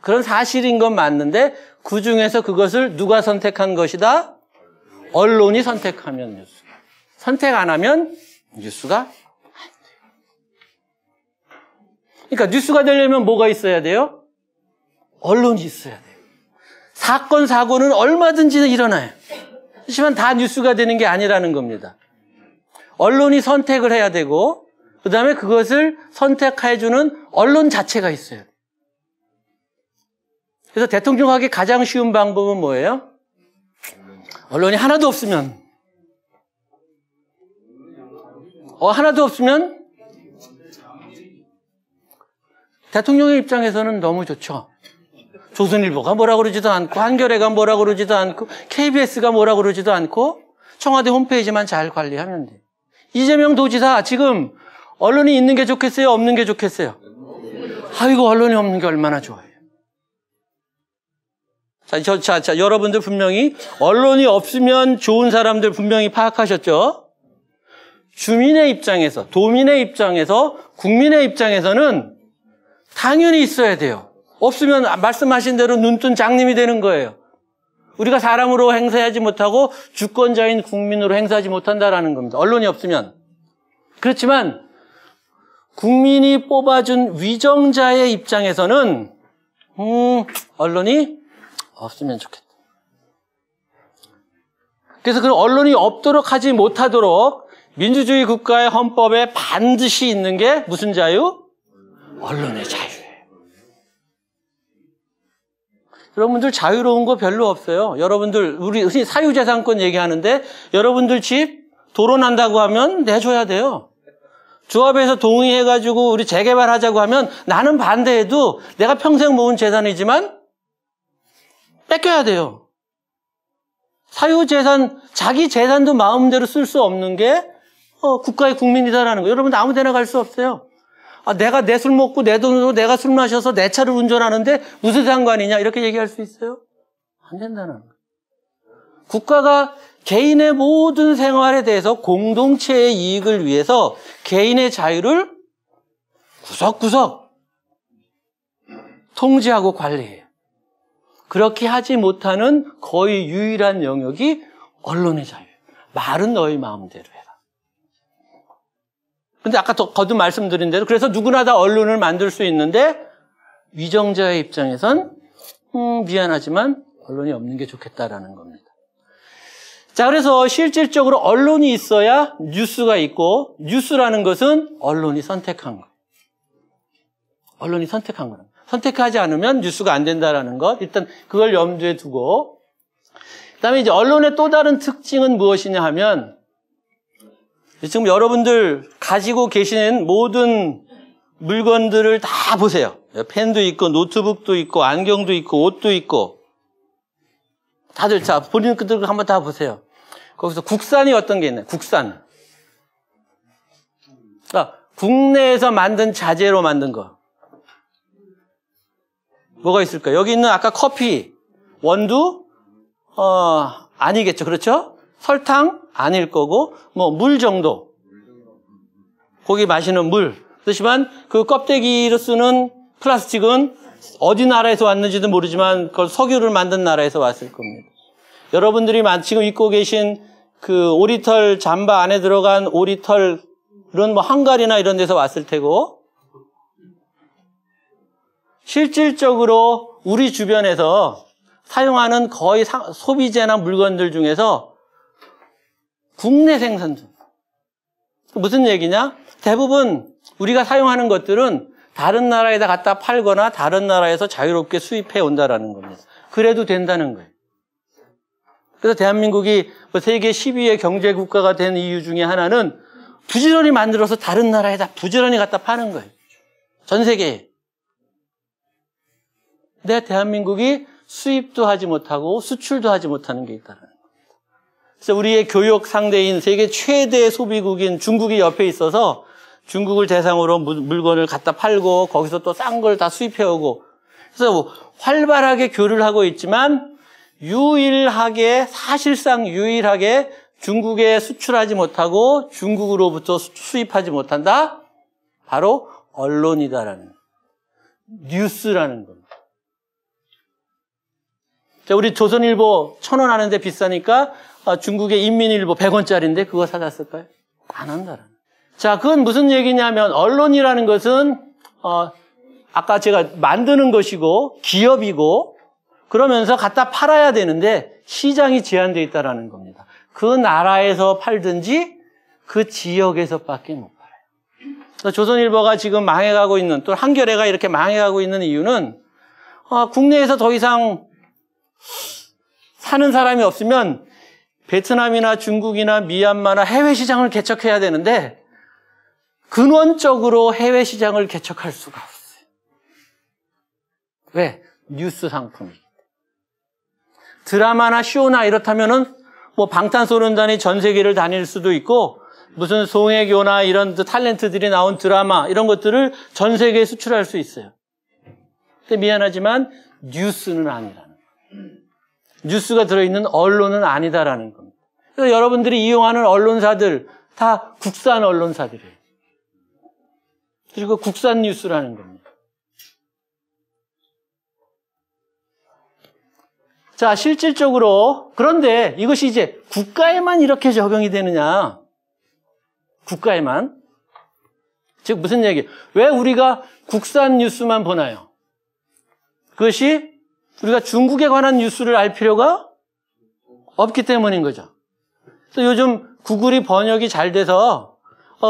그런 사실인 건 맞는데 그 중에서 그것을 누가 선택한 것이다? 언론이 선택하면 뉴스. 선택 안 하면 뉴스가 안 돼요. 그러니까 뉴스가 되려면 뭐가 있어야 돼요? 언론이 있어야 돼요. 사건, 사고는 얼마든지 일어나요. 하지만 다 뉴스가 되는 게 아니라는 겁니다. 언론이 선택을 해야 되고 그 다음에 그것을 선택해주는 언론 자체가 있어요. 그래서 대통령하기 가장 쉬운 방법은 뭐예요? 언론이 하나도 없으면 하나도 없으면 대통령의 입장에서는 너무 좋죠. 조선일보가 뭐라 그러지도 않고 한겨레가 뭐라 그러지도 않고 KBS가 뭐라 그러지도 않고 청와대 홈페이지만 잘 관리하면 돼요. 이재명 도지사 지금 언론이 있는 게 좋겠어요? 없는 게 좋겠어요? 아이고 언론이 없는 게 얼마나 좋아요. 자, 여러분들 분명히 언론이 없으면 좋은 사람들 분명히 파악하셨죠? 주민의 입장에서, 도민의 입장에서, 국민의 입장에서는 당연히 있어야 돼요. 없으면 말씀하신 대로 눈뜬 장님이 되는 거예요. 우리가 사람으로 행사하지 못하고 주권자인 국민으로 행사하지 못한다라는 겁니다. 언론이 없으면. 그렇지만 국민이 뽑아준 위정자의 입장에서는 언론이 없으면 좋겠다. 그래서 그 언론이 없도록 하지 못하도록 민주주의 국가의 헌법에 반드시 있는 게 무슨 자유? 언론의 자유예요. 여러분들 자유로운 거 별로 없어요. 여러분들 우리 흔히 사유재산권 얘기하는데 여러분들 집 도로 난다고 하면 내줘야 돼요. 조합에서 동의해가지고 우리 재개발하자고 하면 나는 반대해도 내가 평생 모은 재산이지만 뺏겨야 돼요. 사유재산, 자기 재산도 마음대로 쓸 수 없는 게 국가의 국민이다라는 거예요. 여러분 아무 데나 갈 수 없어요. 내가 내 술 먹고 내 돈으로 내가 술 마셔서 내 차를 운전하는데 무슨 상관이냐 이렇게 얘기할 수 있어요? 안 된다는 거예요. 국가가 개인의 모든 생활에 대해서 공동체의 이익을 위해서 개인의 자유를 구석구석 통제하고 관리해요. 그렇게 하지 못하는 거의 유일한 영역이 언론의 자유예요. 말은 너희 마음대로 해라. 근데 아까 거듭 말씀드린 대로 그래서 누구나 다 언론을 만들 수 있는데 위정자의 입장에선 미안하지만 언론이 없는 게 좋겠다라는 겁니다. 자, 그래서 실질적으로 언론이 있어야 뉴스가 있고 뉴스라는 것은 언론이 선택한 거예요. 언론이 선택한 거예요. 선택하지 않으면 뉴스가 안 된다라는 것. 일단 그걸 염두에 두고 그다음에 이제 언론의 또 다른 특징은 무엇이냐 하면 지금 여러분들 가지고 계시는 모든 물건들을 다 보세요. 펜도 있고 노트북도 있고 안경도 있고 옷도 있고 다들 자 본인 것들 한번 다 보세요. 거기서 국산이 어떤 게 있나요? 국산. 그러니까 국내에서 만든 자재로 만든 거. 뭐가 있을까요? 여기 있는 아까 커피, 원두, 아니겠죠. 그렇죠? 설탕, 아닐 거고, 물 정도. 거기 마시는 물. 그렇지만 그 껍데기로 쓰는 플라스틱은 어디 나라에서 왔는지도 모르지만 그걸 석유를 만든 나라에서 왔을 겁니다. 여러분들이 지금 입고 계신 그 오리털 잠바 안에 들어간 오리털은 헝가리나 이런 데서 왔을 테고, 실질적으로 우리 주변에서 사용하는 거의 소비재나 물건들 중에서 국내 생산품. 무슨 얘기냐? 대부분 우리가 사용하는 것들은 다른 나라에다 갖다 팔거나 다른 나라에서 자유롭게 수입해 온다라는 겁니다. 그래도 된다는 거예요. 그래서 대한민국이 세계 10위의 경제 국가가 된 이유 중에 하나는 부지런히 만들어서 다른 나라에다 부지런히 갖다 파는 거예요. 전 세계에. 근데 대한민국이 수입도 하지 못하고 수출도 하지 못하는 게 있다는 거예요. 그래서 우리의 교역 상대인 세계 최대 소비국인 중국이 옆에 있어서 중국을 대상으로 물건을 갖다 팔고 거기서 또 싼 걸 다 수입해오고 그래서 활발하게 교류를 하고 있지만 사실상 유일하게 중국에 수출하지 못하고 중국으로부터 수입하지 못한다? 바로 언론이다라는 뉴스라는 겁니다. 자, 우리 조선일보 1,000원 하는데 비싸니까 중국의 인민일보 100원짜리인데 그거 사갔을까요? 안 한다라는. 자, 그건 무슨 얘기냐면 언론이라는 것은 아까 제가 만드는 것이고 기업이고 그러면서 갖다 팔아야 되는데 시장이 제한되어 있다라는 겁니다. 그 나라에서 팔든지 그 지역에서밖에 못 팔아요. 그래서 조선일보가 지금 망해가고 있는 또 한겨레가 이렇게 망해가고 있는 이유는 국내에서 더 이상 사는 사람이 없으면 베트남이나 중국이나 미얀마나 해외 시장을 개척해야 되는데 근원적으로 해외 시장을 개척할 수가 없어요. 왜? 뉴스 상품이. 드라마나 쇼나 이렇다면은 방탄소년단이 전 세계를 다닐 수도 있고 무슨 송혜교나 이런 탤런트들이 나온 드라마 이런 것들을 전 세계에 수출할 수 있어요. 근데 미안하지만 뉴스는 아니라는 거예요. 뉴스가 들어있는 언론은 아니다라는 겁니다. 그래서 여러분들이 이용하는 언론사들 다 국산 언론사들이에요. 그리고 국산 뉴스라는 겁니다. 자, 실질적으로 그런데 이것이 이제 국가에만 이렇게 적용이 되느냐? 국가에만? 즉 무슨 얘기예요? 왜 우리가 국산 뉴스만 보나요? 그것이 우리가 중국에 관한 뉴스를 알 필요가 없기 때문인 거죠. 그래서 요즘 구글이 번역이 잘 돼서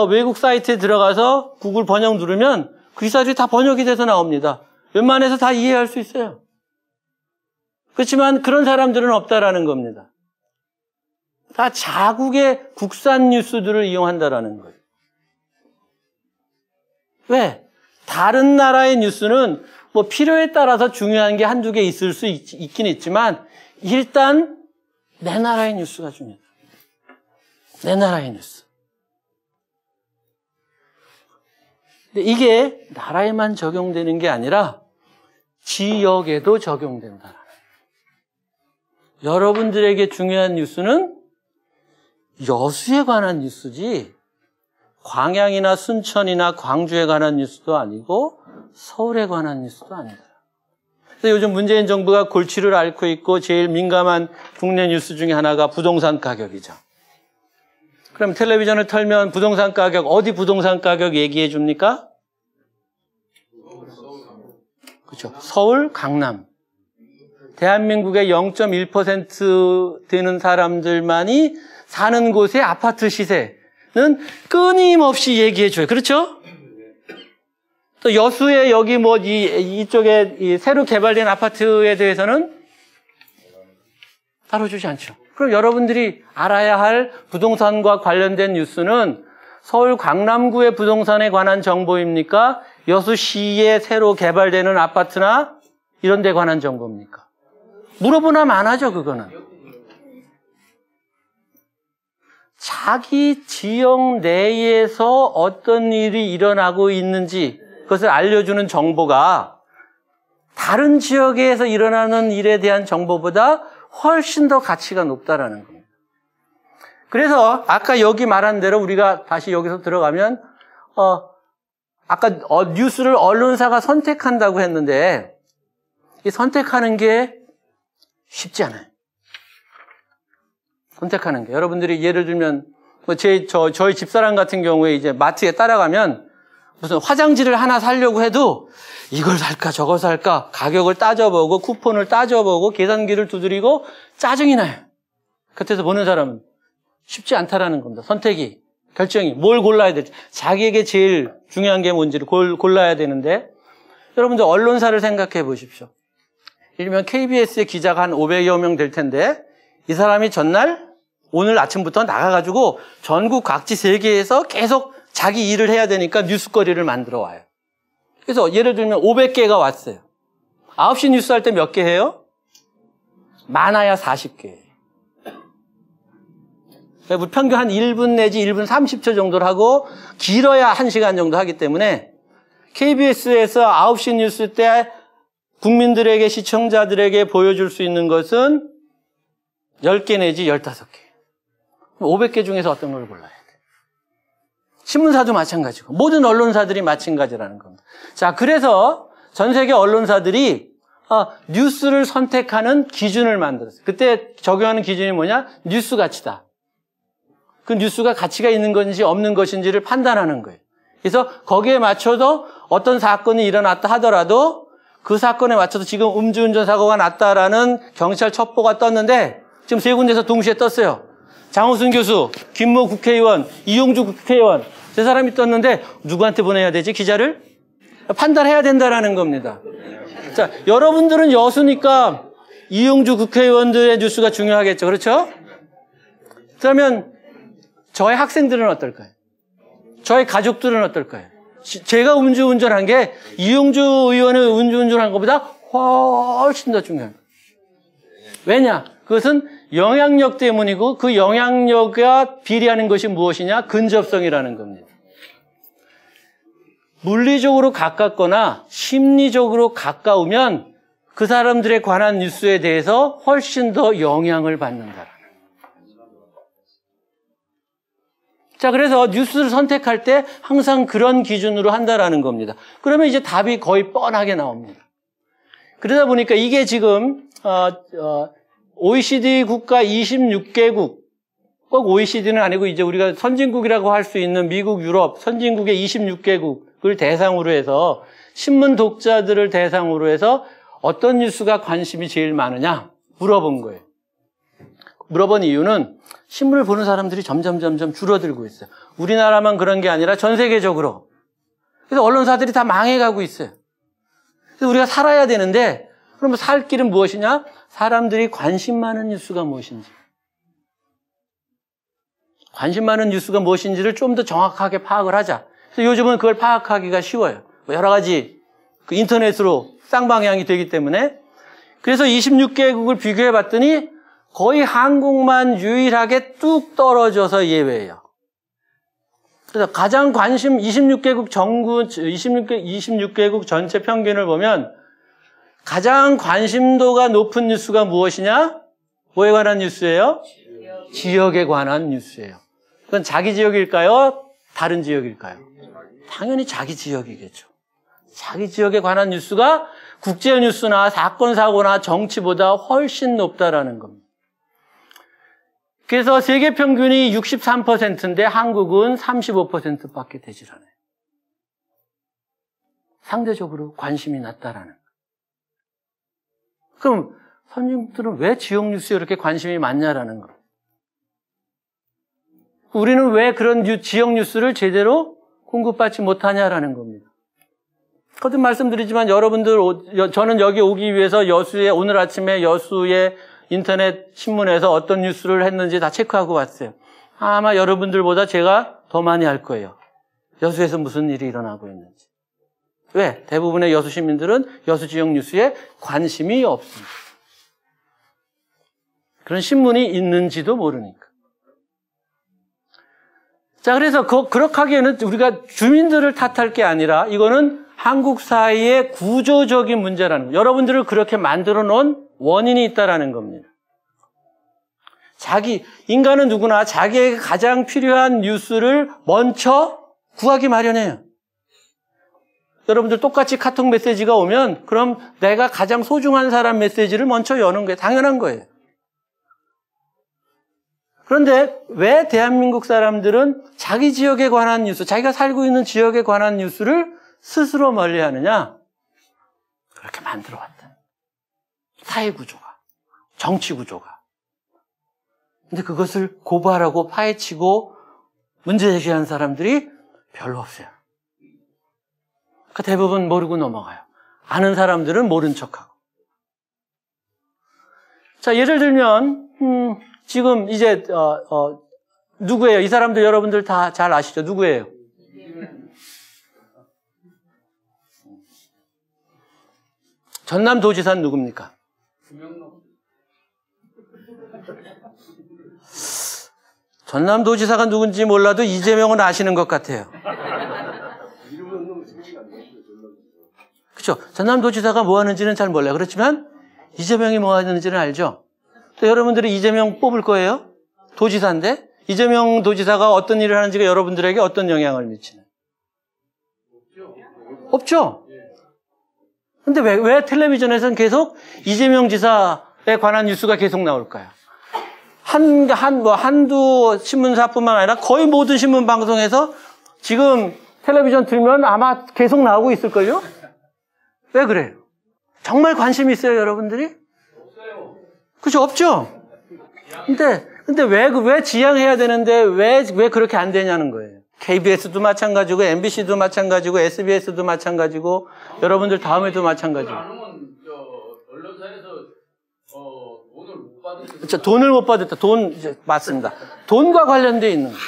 외국 사이트에 들어가서 구글 번역 누르면 그 기사들이 다 번역이 돼서 나옵니다. 웬만해서 다 이해할 수 있어요. 그렇지만 그런 사람들은 없다라는 겁니다. 다 자국의 국산 뉴스들을 이용한다라는 거예요. 왜? 다른 나라의 뉴스는 필요에 따라서 중요한 게 한두 개 있을 수 있긴 있지만 일단 내 나라의 뉴스가 중요해요. 내 나라의 뉴스. 근데 이게 나라에만 적용되는 게 아니라 지역에도 적용된다. 여러분들에게 중요한 뉴스는 여수에 관한 뉴스지 광양이나 순천이나 광주에 관한 뉴스도 아니고 서울에 관한 뉴스도 아니다. 그래서 요즘 문재인 정부가 골치를 앓고 있고 제일 민감한 국내 뉴스 중에 하나가 부동산 가격이죠. 그럼 텔레비전을 틀면 부동산 가격, 어디 부동산 가격 얘기해 줍니까? 그렇죠. 서울, 강남. 대한민국의 0.1% 되는 사람들만이 사는 곳의 아파트 시세는 끊임없이 얘기해 줘요. 그렇죠? 또 여수에 여기 이쪽에 새로 개발된 아파트에 대해서는 다뤄주지 않죠. 그럼 여러분들이 알아야 할 부동산과 관련된 뉴스는 서울 강남구의 부동산에 관한 정보입니까? 여수시에 새로 개발되는 아파트나 이런 데 관한 정보입니까? 물어보나 마나죠, 그거는. 자기 지역 내에서 어떤 일이 일어나고 있는지 그것을 알려주는 정보가 다른 지역에서 일어나는 일에 대한 정보보다 훨씬 더 가치가 높다라는 겁니다. 그래서 아까 여기 말한 대로 우리가 다시 여기서 들어가면 아까 뉴스를 언론사가 선택한다고 했는데 이 선택하는 게 쉽지 않아요. 선택하는 게. 여러분들이 예를 들면 저희 집사람 같은 경우에 이제 마트에 따라가면 무슨 화장지를 하나 사려고 해도 이걸 살까 저걸 살까 가격을 따져보고 쿠폰을 따져보고 계산기를 두드리고 짜증이 나요. 곁에서 보는 사람은 쉽지 않다라는 겁니다. 선택이, 결정이 뭘 골라야 될지 자기에게 제일 중요한 게 뭔지를 골라야 되는데 여러분들 언론사를 생각해 보십시오. 일면 KBS의 기자가 한 500여 명 될 텐데 이 사람이 전날 오늘 아침부터 나가가지고 전국 각지 세계에서 계속 자기 일을 해야 되니까 뉴스거리를 만들어 와요. 그래서 예를 들면 500개가 왔어요. 9시 뉴스 할 때 몇 개 해요? 많아야 40개. 평균 한 1분 내지 1분 30초 정도를 하고 길어야 1시간 정도 하기 때문에 KBS에서 9시 뉴스 때 국민들에게, 시청자들에게 보여줄 수 있는 것은 10개 내지 15개. 500개 중에서 어떤 걸 골라야 돼? 신문사도 마찬가지고 모든 언론사들이 마찬가지라는 겁니다. 자, 그래서 전 세계 언론사들이 뉴스를 선택하는 기준을 만들었어요. 그때 적용하는 기준이 뭐냐? 뉴스 가치다. 그 뉴스가 가치가 있는 건지 없는 것인지를 판단하는 거예요. 그래서 거기에 맞춰서 어떤 사건이 일어났다 하더라도 그 사건에 맞춰서 지금 음주운전 사고가 났다라는 경찰 첩보가 떴는데 지금 세 군데서 동시에 떴어요. 장호순 교수, 김모 국회의원, 이용주 국회의원 세 사람이 떴는데 누구한테 보내야 되지? 기자를? 판단해야 된다라는 겁니다. 자, 여러분들은 여수니까 이용주 국회의원들의 뉴스가 중요하겠죠. 그렇죠? 그러면 저의 학생들은 어떨까요? 저의 가족들은 어떨까요? 제가 음주운전한 게 이용주 의원의 음주운전한 것보다 훨씬 더 중요한 거예요. 왜냐? 그것은 영향력 때문이고 그 영향력과 비례하는 것이 무엇이냐? 근접성이라는 겁니다. 물리적으로 가깝거나 심리적으로 가까우면 그 사람들에 관한 뉴스에 대해서 훨씬 더 영향을 받는다. 자, 그래서 뉴스를 선택할 때 항상 그런 기준으로 한다라는 겁니다. 그러면 이제 답이 거의 뻔하게 나옵니다. 그러다 보니까 이게 지금 OECD 국가 26개국, 꼭 OECD는 아니고 이제 우리가 선진국이라고 할 수 있는 미국, 유럽, 선진국의 26개국을 대상으로 해서 신문 독자들을 대상으로 해서 어떤 뉴스가 관심이 제일 많으냐 물어본 거예요. 물어본 이유는 신문을 보는 사람들이 점점 줄어들고 있어요. 우리나라만 그런 게 아니라 전 세계적으로. 그래서 언론사들이 다 망해가고 있어요. 그래서 우리가 살아야 되는데 그러면 살 길은 무엇이냐? 사람들이 관심 많은 뉴스가 무엇인지. 관심 많은 뉴스가 무엇인지를 좀 더 정확하게 파악을 하자. 그래서 요즘은 그걸 파악하기가 쉬워요. 여러 가지 그 인터넷으로 쌍방향이 되기 때문에. 그래서 26개국을 비교해 봤더니 거의 한국만 유일하게 뚝 떨어져서 예외예요. 그래서 가장 관심 26개국 26개국 전체 평균을 보면 가장 관심도가 높은 뉴스가 무엇이냐? 뭐에 관한 뉴스예요? 지역에 관한 뉴스예요. 그건 자기 지역일까요? 다른 지역일까요? 당연히 자기 지역이겠죠. 자기 지역에 관한 뉴스가 국제 뉴스나 사건 사고나 정치보다 훨씬 높다라는 겁니다. 그래서 세계 평균이 63%인데 한국은 35%밖에 되질 않아요. 상대적으로 관심이 낮다라는 거예요. 그럼 선진국들은 왜 지역 뉴스에 이렇게 관심이 많냐라는 거예요. 우리는 왜 그런 지역 뉴스를 제대로 공급받지 못하냐라는 겁니다. 거듭 말씀드리지만 여러분들, 저는 여기 오기 위해서 여수에, 오늘 아침에 여수의 인터넷 신문에서 어떤 뉴스를 했는지 다 체크하고 왔어요. 아마 여러분들보다 제가 더 많이 알 거예요. 여수에서 무슨 일이 일어나고 있는지. 왜? 대부분의 여수 시민들은 여수 지역 뉴스에 관심이 없습니다. 그런 신문이 있는지도 모르니까. 자, 그래서 그렇게 하기에는 우리가 주민들을 탓할 게 아니라 이거는 한국 사회의 구조적인 문제라는 거예요. 여러분들을 그렇게 만들어 놓은 원인이 있다라는 겁니다. 인간은 누구나 자기에게 가장 필요한 뉴스를 먼저 구하기 마련해요. 여러분들 똑같이 카톡 메시지가 오면 그럼 내가 가장 소중한 사람 메시지를 먼저 여는 게 당연한 거예요. 그런데 왜 대한민국 사람들은 자기 지역에 관한 뉴스, 자기가 살고 있는 지역에 관한 뉴스를 스스로 멀리하느냐? 그렇게 만들어 왔다. 사회 구조가, 정치 구조가. 근데 그것을 고발하고 파헤치고 문제 제기한 사람들이 별로 없어요. 그러니까 대부분 모르고 넘어가요. 아는 사람들은 모른 척하고. 자, 예를 들면 지금 이제 누구예요? 이 사람들 여러분들 다 잘 아시죠? 누구예요? 전남도지사는 누굽니까? 전남도지사가 누군지 몰라도 이재명은 아시는 것 같아요. 그렇죠. 전남도지사가 뭐 하는지는 잘 몰라요. 그렇지만 이재명이 뭐 하는지는 알죠. 또 여러분들이 이재명 뽑을 거예요? 도지사인데 이재명 도지사가 어떤 일을 하는지가 여러분들에게 어떤 영향을 미치나요? 없죠. 근데 왜 텔레비전에서는 계속 이재명 지사에 관한 뉴스가 계속 나올까요? 한두 신문사뿐만 아니라 거의 모든 신문 방송에서 지금 텔레비전 틀면 아마 계속 나오고 있을걸요? 왜 그래요? 정말 관심 있어요, 여러분들이? 없어요. 그죠? 없죠? 근데 왜 지양해야 되는데 왜 그렇게 안 되냐는 거예요. KBS도 마찬가지고, MBC도 마찬가지고, SBS도 마찬가지고, 여러분들 다음에도 마찬가지고. 안 하면 언론사에서 돈을 못 받을 수 그렇죠. 돈을 못 받았다. 맞습니다. 돈과 관련돼 있는 거예요.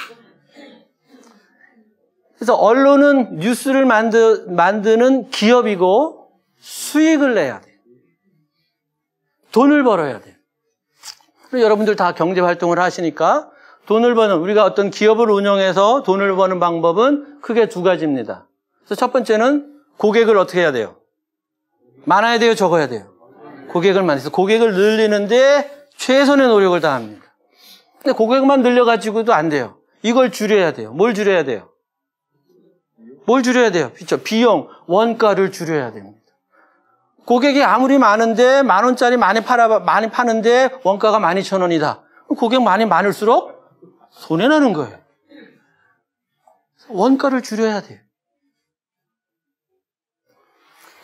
그래서 언론은 뉴스를 만드는 기업이고 수익을 내야 돼요. 돈을 벌어야 돼요. 그리고 여러분들 다 경제 활동을 하시니까 돈을 버는, 우리가 어떤 기업을 운영해서 돈을 버는 방법은 크게 두 가지입니다. 그래서 첫 번째는 고객을 어떻게 해야 돼요? 많아야 돼요? 적어야 돼요? 고객을 많아서 고객을 늘리는데 최선의 노력을 다합니다. 근데 고객만 늘려가지고도 안 돼요. 이걸 줄여야 돼요. 뭘 줄여야 돼요? 뭘 줄여야 돼요? 그렇죠. 비용, 원가를 줄여야 됩니다. 고객이 아무리 많은데 10,000원짜리 많이 파는데 원가가 12,000원이다. 고객 많을수록 손해나는 거예요. 원가를 줄여야 돼요.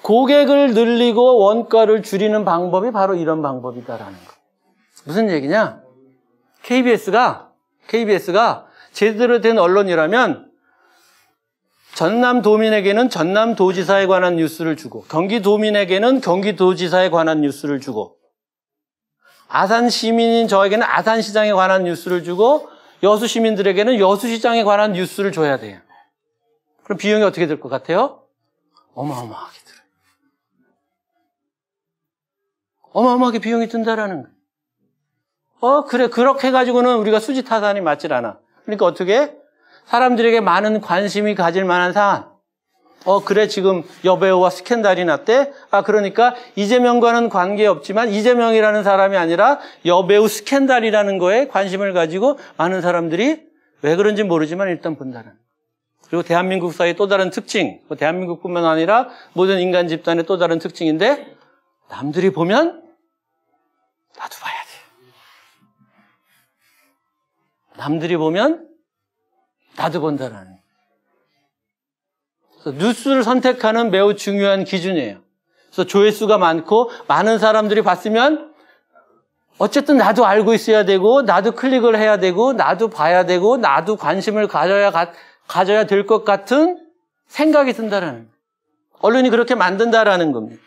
고객을 늘리고 원가를 줄이는 방법이 바로 이런 방법이다라는 거. 무슨 얘기냐? KBS가 제대로 된 언론이라면 전남도민에게는 전남도지사에 관한 뉴스를 주고, 경기도민에게는 경기도지사에 관한 뉴스를 주고, 아산시민인 저에게는 아산시장에 관한 뉴스를 주고, 여수시민들에게는 여수시장에 관한 뉴스를 줘야 돼요. 그럼 비용이 어떻게 될 것 같아요? 어마어마하게 들어요. 어마어마하게 비용이 든다라는 거예요. 그래, 그렇게 해가지고는 우리가 수지타산이 맞질 않아. 그러니까 어떻게? 사람들에게 많은 관심이 가질 만한 사안. 그래, 지금 여배우와 스캔들이 났대? 그러니까 이재명과는 관계없지만 이재명이라는 사람이 아니라 여배우 스캔들이라는 거에 관심을 가지고 많은 사람들이 왜 그런지 모르지만 일단 본다는. 그리고 대한민국 사회의 또 다른 특징, 대한민국뿐만 아니라 모든 인간 집단의 또 다른 특징인데, 남들이 보면 나도 봐야 돼. 남들이 보면 나도 본다라는. 그래서 뉴스를 선택하는 매우 중요한 기준이에요. 그래서 조회수가 많고 많은 사람들이 봤으면 어쨌든 나도 알고 있어야 되고, 나도 클릭을 해야 되고, 나도 봐야 되고, 나도 관심을 가져야 될 것 같은 생각이 든다라는. 언론이 그렇게 만든다라는 겁니다.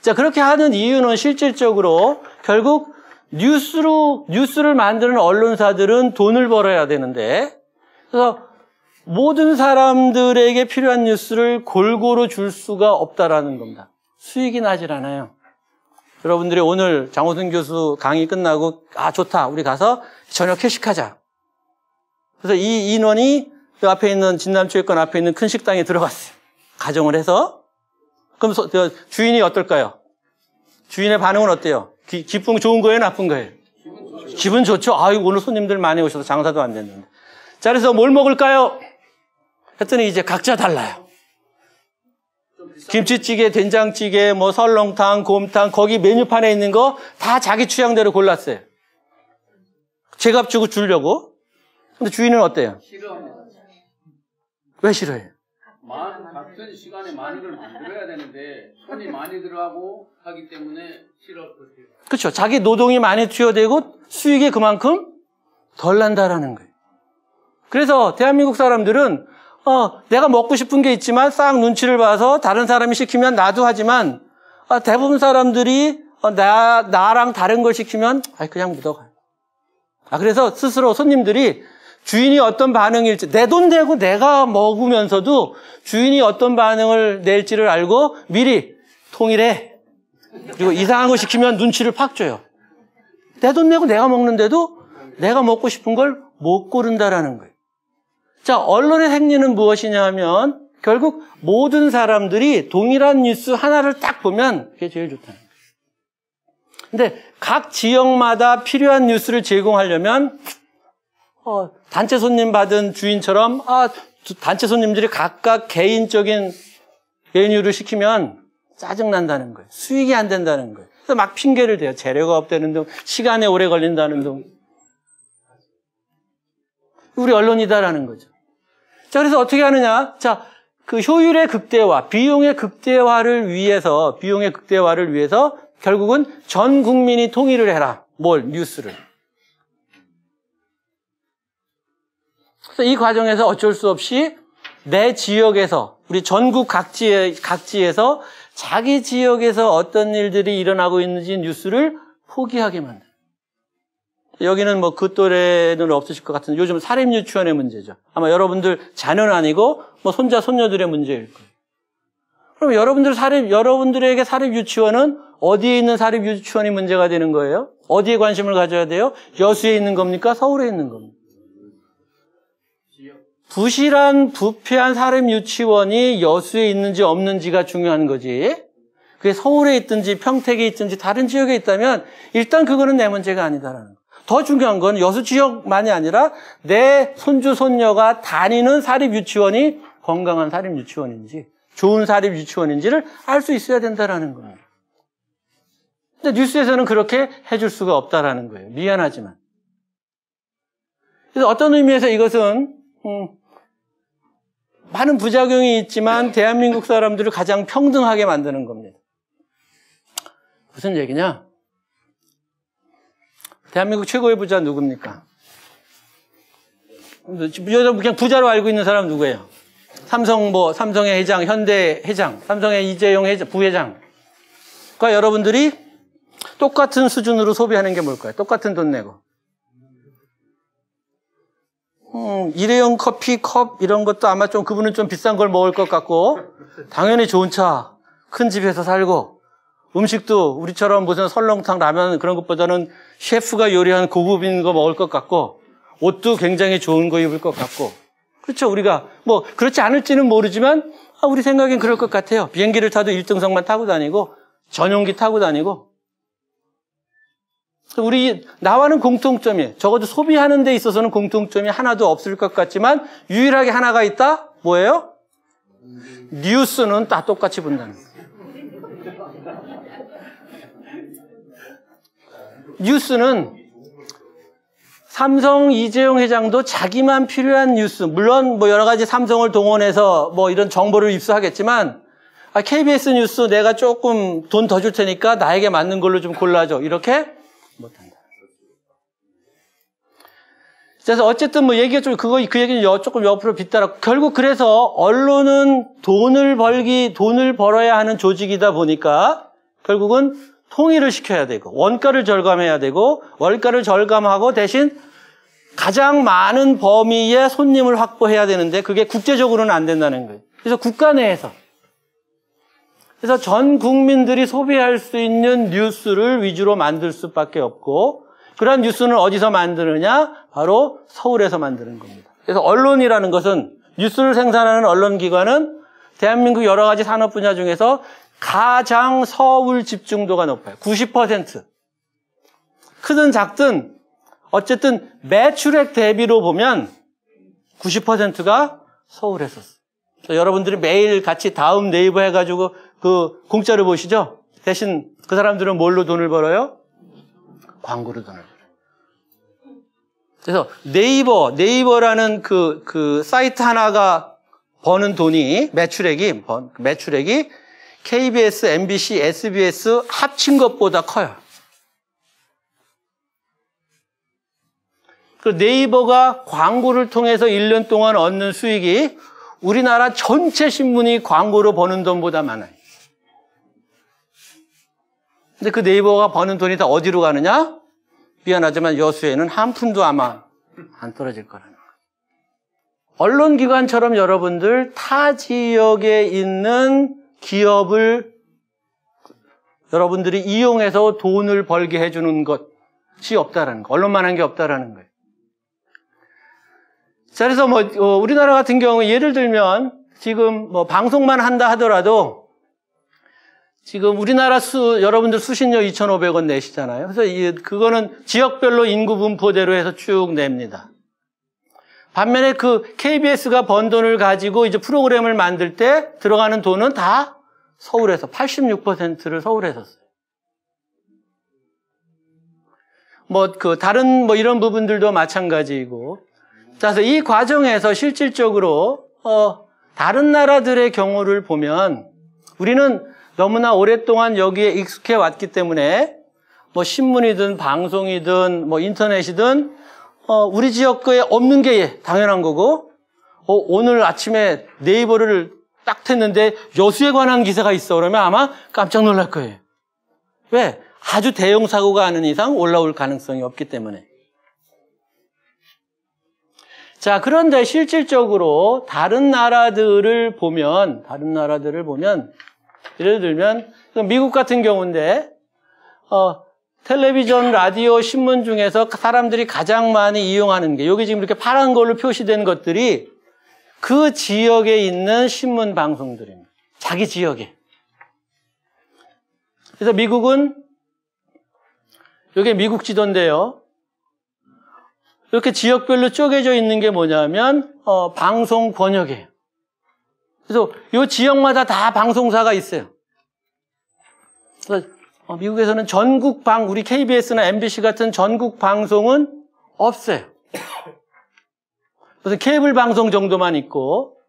자, 그렇게 하는 이유는 실질적으로 결국 뉴스를 만드는 언론사들은 돈을 벌어야 되는데, 그래서 모든 사람들에게 필요한 뉴스를 골고루 줄 수가 없다라는 겁니다. 수익이 나질 않아요. 여러분들이 오늘 장호순 교수 강의 끝나고 좋다, 우리 가서 저녁 회식하자. 그래서 이 인원이 그 앞에 있는 진남체육관 앞에 있는 큰 식당에 들어갔어요. 가정을 해서. 그럼 주인이 어떨까요? 주인의 반응은 어때요? 기쁨 좋은 거예요, 나쁜 거예요? 기분 좋죠. 오늘 손님들 많이 오셔서 장사도 안 됐는데. 자, 그래서 뭘 먹을까요? 했더니 이제 각자 달라요. 김치찌개, 된장찌개, 설렁탕, 곰탕, 거기 메뉴판에 있는 거 다 자기 취향대로 골랐어요. 제값 주고 주려고. 근데 주인은 어때요? 싫어합니다. 왜 싫어해요? 같은 시간에 많은 걸 만들어야 되는데 손이 많이 들어가고 하기 때문에 싫어할 것 같아요. 그렇죠. 자기 노동이 많이 투여되고 수익이 그만큼 덜 난다라는 거예요. 그래서 대한민국 사람들은 내가 먹고 싶은 게 있지만 싹 눈치를 봐서 다른 사람이 시키면 나도 하지만 대부분 사람들이 나랑 다른 걸 시키면 그냥 묻어가요. 그래서 스스로 손님들이 주인이 어떤 반응일지, 내 돈 내고 내가 먹으면서도 주인이 어떤 반응을 낼지를 알고 미리 통일해. 그리고 이상한 거 시키면 눈치를 팍 줘요. 내 돈 내고 내가 먹는데도 내가 먹고 싶은 걸 못 고른다라는 거예요. 자, 언론의 생리는 무엇이냐 하면 결국 모든 사람들이 동일한 뉴스 하나를 딱 보면 그게 제일 좋다는 거예요. 근데 각 지역마다 필요한 뉴스를 제공하려면 단체 손님 받은 주인처럼 단체 손님들이 각각 개인적인 메뉴를 시키면 짜증난다는 거예요. 수익이 안 된다는 거예요. 그래서 막 핑계를 대요. 재료가 없다는 등, 시간에 오래 걸린다는 등. 우리 언론이다라는 거죠. 자, 그래서 어떻게 하느냐? 자, 그 효율의 극대화, 비용의 극대화를 위해서 결국은 전 국민이 통일을 해라. 뉴스를. 그래서 이 과정에서 어쩔 수 없이 내 지역에서, 우리 전국 각지에서 자기 지역에서 어떤 일들이 일어나고 있는지 뉴스를 포기하게 만들어요. 여기는 그 또래는 없으실 것 같은데 요즘 사립유치원의 문제죠. 아마 여러분들 자녀는 아니고 손자, 손녀들의 문제일 거예요. 그럼 여러분들에게 사립유치원은 어디에 있는 사립유치원이 문제가 되는 거예요? 어디에 관심을 가져야 돼요? 여수에 있는 겁니까? 서울에 있는 겁니까? 부실한, 부패한 사립유치원이 여수에 있는지 없는지가 중요한 거지. 그게 서울에 있든지 평택에 있든지 다른 지역에 있다면 일단 그거는 내 문제가 아니다라는 거. 더 중요한 건 여수 지역만이 아니라 내 손주, 손녀가 다니는 사립유치원이 건강한 사립유치원인지 좋은 사립유치원인지를 알 수 있어야 된다라는 겁니다. 근데 뉴스에서는 그렇게 해줄 수가 없다라는 거예요. 미안하지만. 그래서 어떤 의미에서 이것은 많은 부작용이 있지만 대한민국 사람들을 가장 평등하게 만드는 겁니다. 무슨 얘기냐? 대한민국 최고의 부자 누굽니까? 그냥 부자로 알고 있는 사람 누구예요? 삼성의 회장, 현대 회장, 삼성의 이재용 회장, 부회장. 그러니까 여러분들이 똑같은 수준으로 소비하는 게 뭘까요? 똑같은 돈 내고. 일회용 커피, 컵 이런 것도 아마 그분은 좀 비싼 걸 먹을 것 같고 당연히 좋은 차, 큰 집에서 살고 음식도 우리처럼 무슨 설렁탕, 라면 그런 것보다는 셰프가 요리한 고급인 거 먹을 것 같고 옷도 굉장히 좋은 거 입을 것 같고 그렇죠. 우리가 그렇지 않을지는 모르지만 우리 생각엔 그럴 것 같아요. 비행기를 타도 1등석만 타고 다니고 전용기 타고 다니고 나와는 공통점이 적어도 소비하는 데 있어서는 공통점이 하나도 없을 것 같지만 유일하게 하나가 있다? 뭐예요? 뉴스는 다 똑같이 본다는 거예요. 뉴스는 삼성 이재용 회장도 자기만 필요한 뉴스, 물론 여러 가지 삼성을 동원해서 이런 정보를 입수하겠지만 KBS 뉴스 내가 조금 돈 더 줄 테니까 나에게 맞는 걸로 좀 골라줘. 이렇게 못한다. 그래서 어쨌든 얘기가 그 얘기는 조금 옆으로 빗따라. 결국 그래서 언론은 돈을 벌어야 하는 조직이다 보니까 결국은 통일을 시켜야 되고 원가를 절감해야 되고 월가를 절감하고 대신 가장 많은 범위의 손님을 확보해야 되는데 그게 국제적으로는 안 된다는 거예요. 그래서 국가 내에서 그래서 전 국민들이 소비할 수 있는 뉴스를 위주로 만들 수밖에 없고 그런 뉴스는 어디서 만드느냐? 바로 서울에서 만드는 겁니다. 그래서 언론이라는 것은 뉴스를 생산하는 언론기관은 대한민국 여러 가지 산업 분야 중에서 가장 서울 집중도가 높아요. 90%. 크든 작든 어쨌든 매출액 대비로 보면 90%가 서울에서. 여러분들이 매일 같이 다음 네이버 해가지고 공짜로 보시죠? 대신 그 사람들은 뭘로 돈을 벌어요? 광고로 돈을 벌어요. 그래서 네이버라는 그 사이트 하나가 버는 돈이 매출액이 KBS, MBC, SBS 합친 것보다 커요. 그 네이버가 광고를 통해서 1년 동안 얻는 수익이 우리나라 전체 신문이 광고로 버는 돈보다 많아요. 근데 그 네이버가 버는 돈이 다 어디로 가느냐? 미안하지만 여수에는 한 푼도 아마 안 떨어질 거라는 거예요. 언론기관처럼 여러분들 타 지역에 있는 기업을 여러분들이 이용해서 돈을 벌게 해주는 것이 없다라는 거. 언론만 한 게 없다라는 거예요. 자, 그래서 우리나라 같은 경우 예를 들면 지금 방송만 한다 하더라도 지금 우리나라 여러분들 수신료 2,500원 내시잖아요. 그래서 그거는 지역별로 인구 분포대로 해서 쭉 냅니다. 반면에 그 KBS가 번 돈을 가지고 이제 프로그램을 만들 때 들어가는 돈은 다 서울에서 86%를 서울에서 써요. 다른 이런 부분들도 마찬가지이고. 자, 그래서 이 과정에서 실질적으로 다른 나라들의 경우를 보면 우리는 너무나 오랫동안 여기에 익숙해 왔기 때문에 신문이든 방송이든 인터넷이든 우리 지역에 없는 게 당연한 거고 오늘 아침에 네이버를 딱 텄는데 여수에 관한 기사가 있어 그러면 아마 깜짝 놀랄 거예요. 왜? 아주 대형 사고가 아닌 이상 올라올 가능성이 없기 때문에. 자, 그런데 실질적으로 다른 나라들을 보면 예를 들면 미국 같은 경우인데 텔레비전, 라디오, 신문 중에서 사람들이 가장 많이 이용하는 게 여기 지금 이렇게 파란 걸로 표시된 것들이 그 지역에 있는 신문 방송들입니다. 자기 지역에. 그래서 미국은 이게 미국 지도인데요. 이렇게 지역별로 쪼개져 있는 게 뭐냐면 방송 권역이에요. 그래서 이 지역마다 다 방송사가 있어요. 그래서 미국에서는 전국 우리 KBS나 MBC 같은 전국 방송은 없어요. 그래서 케이블 방송 정도만 있고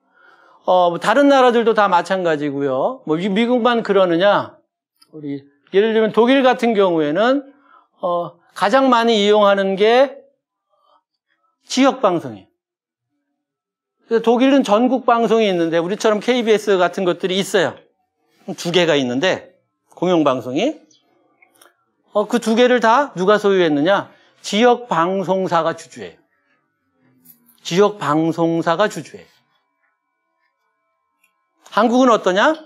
다른 나라들도 다 마찬가지고요. 미국만 그러느냐? 예를 들면 독일 같은 경우에는 가장 많이 이용하는 게 지역 방송이에요. 그래서 독일은 전국 방송이 있는데 우리처럼 KBS 같은 것들이 있어요. 2개가 있는데 공영 방송이 그 2개를 다 누가 소유했느냐? 지역 방송사가 주주예요. 지역 방송사가 주주예요. 한국은 어떠냐?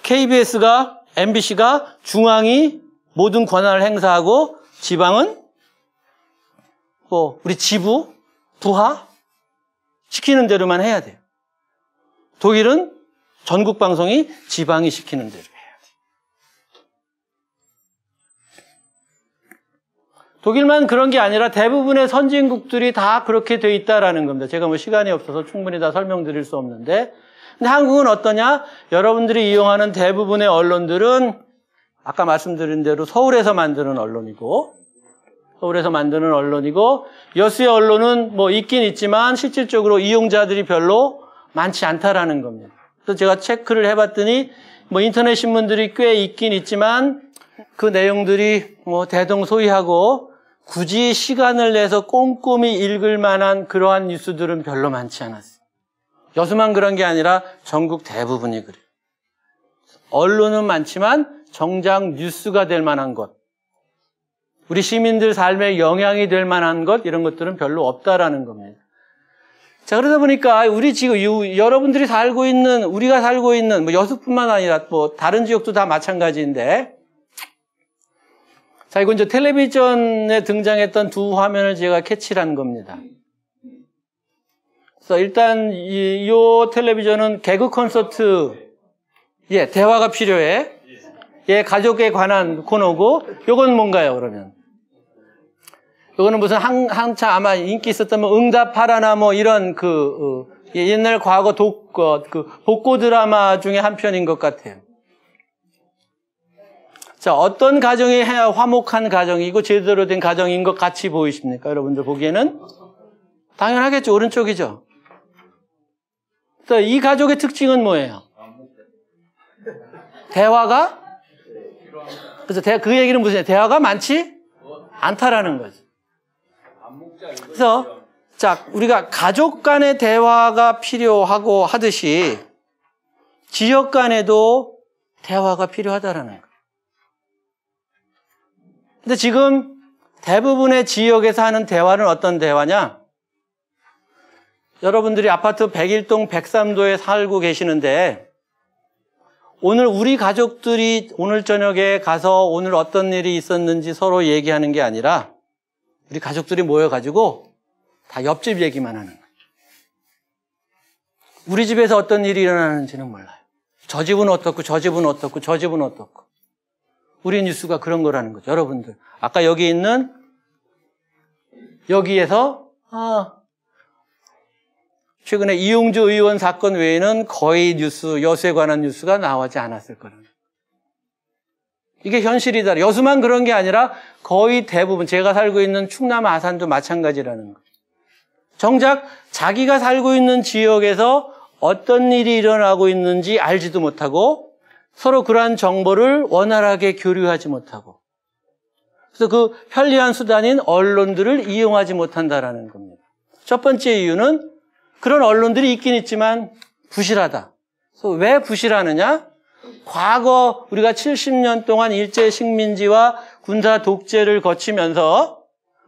KBS가 MBC가 중앙이 모든 권한을 행사하고 지방은 우리 지부, 부하 시키는 대로만 해야 돼요. 독일은 전국 방송이 지방이 시키는 대로 해야 돼요. 독일만 그런 게 아니라 대부분의 선진국들이 다 그렇게 돼 있다라는 겁니다. 제가 시간이 없어서 충분히 다 설명드릴 수 없는데, 근데 한국은 어떠냐? 여러분들이 이용하는 대부분의 언론들은 아까 말씀드린 대로 서울에서 만드는 언론이고 여수의 언론은 있긴 있지만 실질적으로 이용자들이 별로 많지 않다라는 겁니다. 그래서 제가 체크를 해봤더니 인터넷 신문들이 꽤 있긴 있지만 그 내용들이 대동소이하고 굳이 시간을 내서 꼼꼼히 읽을 만한 그러한 뉴스들은 별로 많지 않았어요. 여수만 그런 게 아니라 전국 대부분이 그래요. 언론은 많지만 정작 뉴스가 될 만한 것, 우리 시민들 삶에 영향이 될 만한 것, 이런 것들은 별로 없다라는 겁니다. 자, 그러다 보니까 우리 지금 여러분들이 살고 있는, 우리가 살고 있는 여수뿐만 아니라 다른 지역도 다 마찬가지인데, 자, 이건 이제 텔레비전에 등장했던 2 화면을 제가 캐치를 한 겁니다. 그래서 일단 이 텔레비전은 개그 콘서트, 대화가 필요해. 가족에 관한 코너고, 요건 뭔가요, 그러면? 요거는 무슨 한참 아마 인기 있었던 응답하라나 이런 옛날 과거 복고 드라마 중에 한 편인 것 같아요. 자, 어떤 가정이 화목한 가정이고 제대로 된 가정인 것 같이 보이십니까? 여러분들 보기에는? 당연하겠죠. 오른쪽이죠. 이 가족의 특징은 뭐예요? 대화가? 그래서 그 얘기는 무슨 얘기예요? 대화가 많지 않다라는 거죠. 그래서 우리가 가족 간의 대화가 필요하고 하듯이 지역 간에도 대화가 필요하다라는 거예요. 근데 지금 대부분의 지역에서 하는 대화는 어떤 대화냐? 여러분들이 아파트 101동 103도에 살고 계시는데 오늘 우리 가족들이 오늘 저녁에 가서 오늘 어떤 일이 있었는지 서로 얘기하는 게 아니라 우리 가족들이 모여가지고 다 옆집 얘기만 하는 거예요. 우리 집에서 어떤 일이 일어나는지는 몰라요. 저 집은 어떻고 저 집은 어떻고 저 집은 어떻고. 우리 뉴스가 그런 거라는 거죠. 여러분들 아까 여기 있는 여기에서 최근에 이용주 의원 사건 외에는 거의 뉴스, 여수에 관한 뉴스가 나오지 않았을 거라는 거예요. 이게 현실이다. 여수만 그런 게 아니라 거의 대부분 제가 살고 있는 충남 아산도 마찬가지라는 거예요. 정작 자기가 살고 있는 지역에서 어떤 일이 일어나고 있는지 알지도 못하고 서로 그러한 정보를 원활하게 교류하지 못하고 그래서 그 편리한 수단인 언론들을 이용하지 못한다라는 겁니다. 첫 번째 이유는 그런 언론들이 있긴 있지만 부실하다. 그래서 왜 부실하느냐? 과거 우리가 70년 동안 일제 식민지와 군사 독재를 거치면서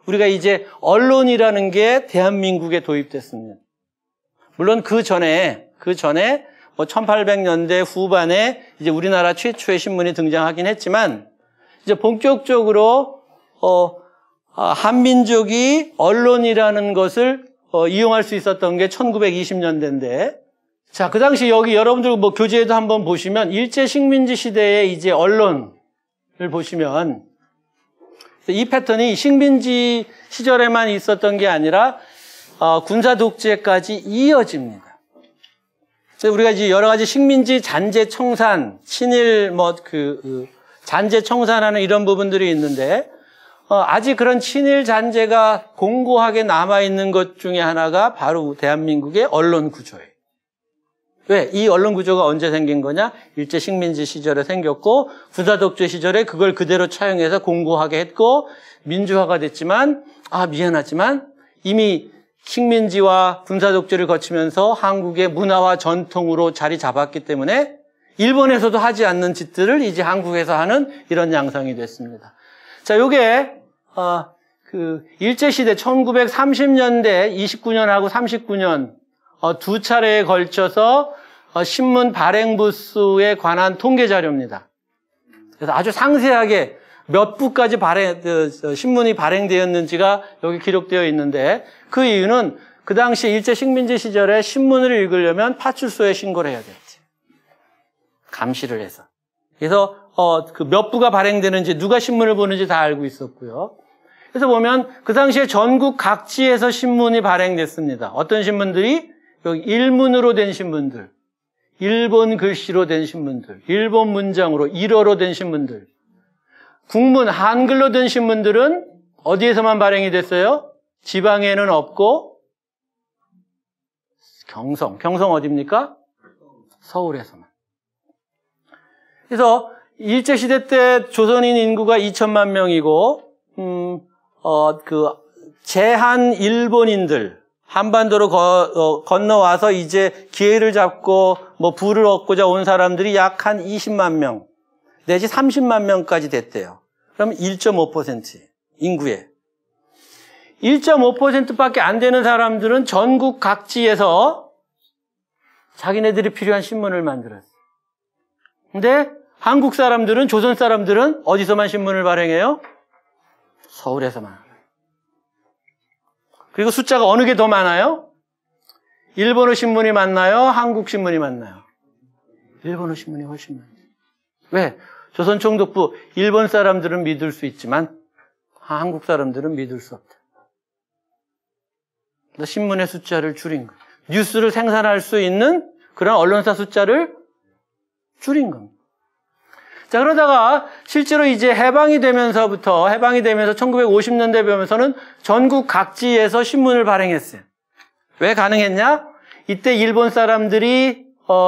우리가 이제 언론이라는 게 대한민국에 도입됐습니다. 물론 그 전에 1800년대 후반에 이제 우리나라 최초의 신문이 등장하긴 했지만 이제 본격적으로 한민족이 언론이라는 것을 이용할 수 있었던 게 1920년대인데 자, 그 당시 여기 여러분들 뭐 교재에도 한번 보시면 일제 식민지 시대의 이제 언론을 보시면 이 패턴이 식민지 시절에만 있었던 게 아니라 군사 독재까지 이어집니다. 그래서 우리가 이제 여러 가지 식민지 잔재 청산, 친일 잔재 청산하는 이런 부분들이 있는데 아직 그런 친일 잔재가 공고하게 남아있는 것 중에 하나가 바로 대한민국의 언론 구조예요. 왜? 이 언론 구조가 언제 생긴 거냐? 일제 식민지 시절에 생겼고 군사 독재 시절에 그걸 그대로 차용해서 공고하게 했고 민주화가 됐지만 미안하지만 이미 식민지와 군사 독재를 거치면서 한국의 문화와 전통으로 자리 잡았기 때문에 일본에서도 하지 않는 짓들을 이제 한국에서 하는 이런 양상이 됐습니다. 자, 요게 일제시대 1930년대 29년하고 39년 두 차례에 걸쳐서 신문 발행 부수에 관한 통계 자료입니다. 그래서 아주 상세하게 몇 부까지 신문이 발행되었는지가 여기 기록되어 있는데 그 이유는 그 당시 일제 식민지 시절에 신문을 읽으려면 파출소에 신고를 해야 됐지. 감시를 해서. 그래서 그 몇 부가 발행되는지 누가 신문을 보는지 다 알고 있었고요. 그래서 보면 그 당시에 전국 각지에서 신문이 발행됐습니다. 어떤 신문들이? 여기 일문으로 된 신문들, 일본 글씨로 된 신문들, 일본 문장으로 일어로 된 신문들, 국문 한글로 된 신문들은 어디에서만 발행이 됐어요? 지방에는 없고 경성 어디입니까? 서울에서만. 그래서 일제시대 때 조선인 인구가 2천만 명이고 제한 일본인들 한반도로 건너와서 이제 기회를 잡고 부를 얻고자 온 사람들이 약 한 20만 명 내지 30만 명까지 됐대요. 그럼 1.5% 인구에 1.5%밖에 안 되는 사람들은 전국 각지에서 자기네들이 필요한 신문을 만들었어요. 근데 한국 사람들은, 조선 사람들은 어디서만 신문을 발행해요? 서울에서만. 그리고 숫자가 어느 게 더 많아요? 일본어 신문이 많나요? 한국 신문이 많나요? 일본어 신문이 훨씬 많아요. 왜? 조선 총독부 일본 사람들은 믿을 수 있지만 한국 사람들은 믿을 수 없다. 그래서 신문의 숫자를 줄인 거예요. 뉴스를 생산할 수 있는 그런 언론사 숫자를 줄인 겁니다. 자, 그러다가 실제로 이제 해방이 되면서 1950년대 되면서는 전국 각지에서 신문을 발행했어요. 왜 가능했냐? 이때 일본 사람들이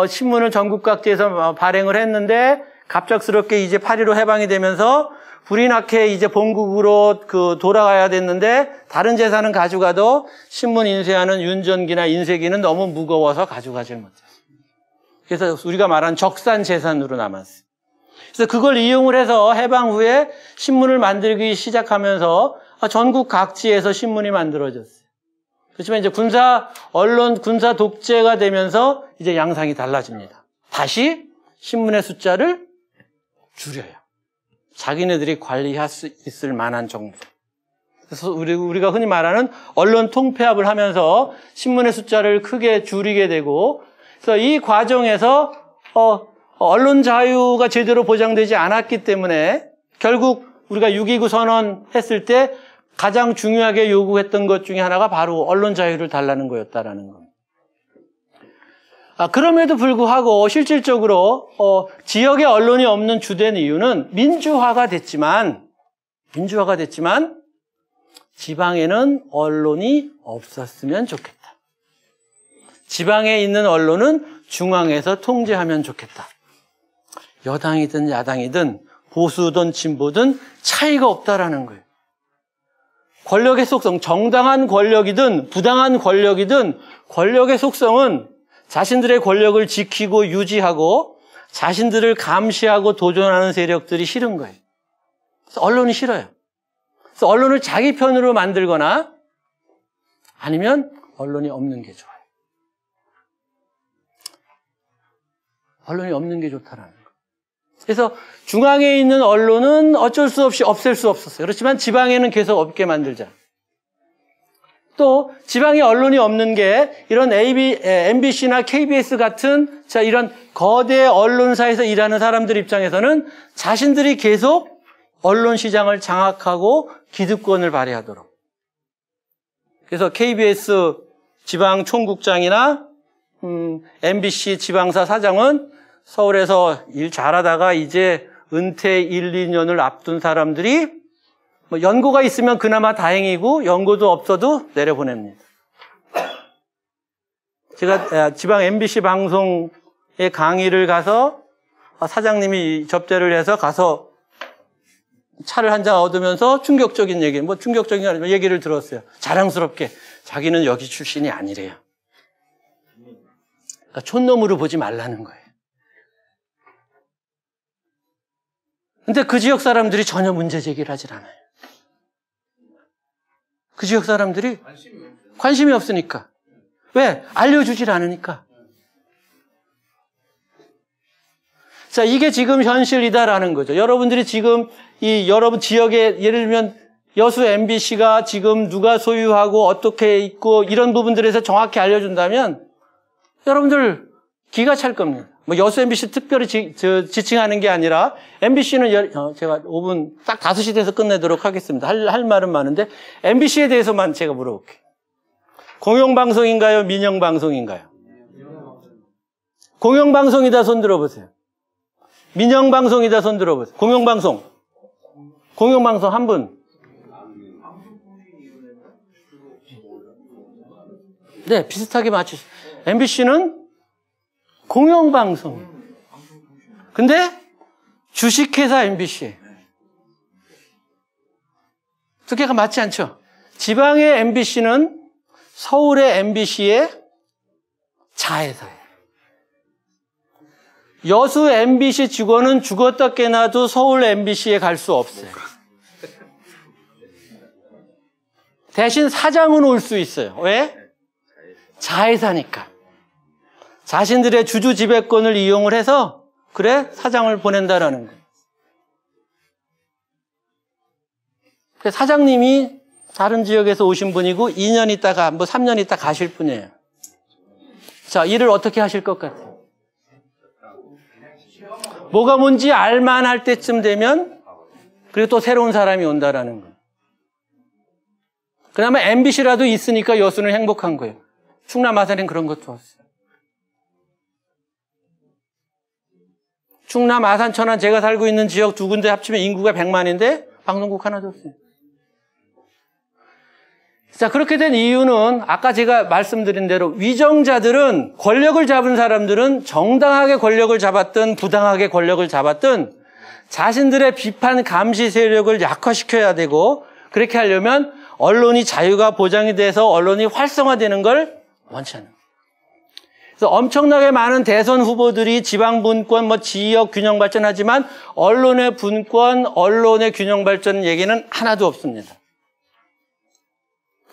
신문을 전국 각지에서 발행을 했는데 갑작스럽게 이제 8.15 해방이 되면서 불이 나게 이제 본국으로 돌아가야 됐는데 다른 재산은 가져가도 신문 인쇄하는 윤전기나 인쇄기는 너무 무거워서 가져가질 못했어요. 그래서 우리가 말한 적산 재산으로 남았어요. 그래서 그걸 이용을 해서 해방 후에 신문을 만들기 시작하면서 전국 각지에서 신문이 만들어졌어요. 그렇지만 이제 언론 군사 독재가 되면서 이제 양상이 달라집니다. 다시 신문의 숫자를 줄여요. 자기네들이 관리할 수 있을 만한 정도. 그래서 우리가 흔히 말하는 언론 통폐합을 하면서 신문의 숫자를 크게 줄이게 되고, 그래서 이 과정에서 언론 자유가 제대로 보장되지 않았기 때문에 결국 우리가 6.29 선언 했을 때 가장 중요하게 요구했던 것 중에 하나가 바로 언론 자유를 달라는 거였다라는 겁니다. 그럼에도 불구하고 실질적으로 지역의 언론이 없는 주된 이유는 민주화가 됐지만 지방에는 언론이 없었으면 좋겠다. 지방에 있는 언론은 중앙에서 통제하면 좋겠다. 여당이든 야당이든 보수든 진보든 차이가 없다라는 거예요. 권력의 속성, 정당한 권력이든 부당한 권력이든 권력의 속성은 자신들의 권력을 지키고 유지하고 자신들을 감시하고 도전하는 세력들이 싫은 거예요. 그래서 언론이 싫어요. 그래서 언론을 자기 편으로 만들거나 아니면 언론이 없는 게 좋아요. 언론이 없는 게 좋다라는 거예요. 그래서 중앙에 있는 언론은 어쩔 수 없이 없앨 수 없었어요. 그렇지만 지방에는 계속 없게 만들자. 또 지방에 언론이 없는 게 이런 MBC나 KBS 같은 이런 거대 언론사에서 일하는 사람들 입장에서는 자신들이 계속 언론 시장을 장악하고 기득권을 발휘하도록. 그래서 KBS 지방 총국장이나 MBC 지방사 사장은 서울에서 일 잘하다가 이제 은퇴 1, 2년을 앞둔 사람들이 연고가 있으면 그나마 다행이고 연고도 없어도 내려보냅니다. 제가 지방 MBC 방송에 강의를 가서 사장님이 접대를 해서 가서 차를 한 잔 얻으면서 충격적인 얘기를 들었어요. 자랑스럽게 자기는 여기 출신이 아니래요. 그러니까 촌놈으로 보지 말라는 거예요. 근데 그 지역 사람들이 전혀 문제 제기를 하질 않아요. 그 지역 사람들이 관심이 없으니까. 왜? 알려주질 않으니까. 자, 이게 지금 현실이다라는 거죠. 여러분들이 지금 여러분 지역에 예를 들면 여수 MBC가 지금 누가 소유하고 어떻게 있고 이런 부분들에서 정확히 알려준다면 여러분들 기가 찰 겁니다. 여수 MBC 특별히 지칭하는 게 아니라 MBC는 제가 5분 딱 5시 돼서 끝내도록 하겠습니다. 할 말은 많은데 MBC에 대해서만 제가 물어볼게요. 공영방송인가요? 민영방송인가요? 공영방송이다 손 들어보세요. 민영방송이다 손 들어보세요. 공영방송 한 분. 네, 비슷하게 맞추세요. MBC는 공영방송. 근데 주식회사 MBC. 두 개가 맞지 않죠? 지방의 MBC는 서울의 MBC의 자회사예요. 여수 MBC 직원은 죽었다 깨나도 서울 MBC에 갈 수 없어요. 대신 사장은 올 수 있어요. 왜? 자회사니까. 자신들의 주주 지배권을 이용을 해서 그래 사장을 보낸다라는 거예요. 사장님이 다른 지역에서 오신 분이고 2년 있다가 3년 있다 가실 분이에요. 자, 일을 어떻게 하실 것 같아요? 뭐가 뭔지 알만할 때쯤 되면 그리고 또 새로운 사람이 온다라는 거예요. 그나마 MBC라도 있으니까 여수는 행복한 거예요. 충남 아산엔 그런 것도 없어요. 충남 아산 천안 제가 살고 있는 지역 두 군데 합치면 인구가 100만인데 방송국 하나도 없어요. 자, 그렇게 된 이유는 아까 제가 말씀드린 대로 위정자들은 권력을 잡은 사람들은 정당하게 권력을 잡았든 부당하게 권력을 잡았든 자신들의 비판 감시 세력을 약화시켜야 되고 그렇게 하려면 언론이 자유가 보장이 돼서 언론이 활성화되는 걸 원치 않는 거예요. 그래서 엄청나게 많은 대선 후보들이 지방 분권, 지역 균형 발전하지만 언론의 분권, 언론의 균형 발전 얘기는 하나도 없습니다.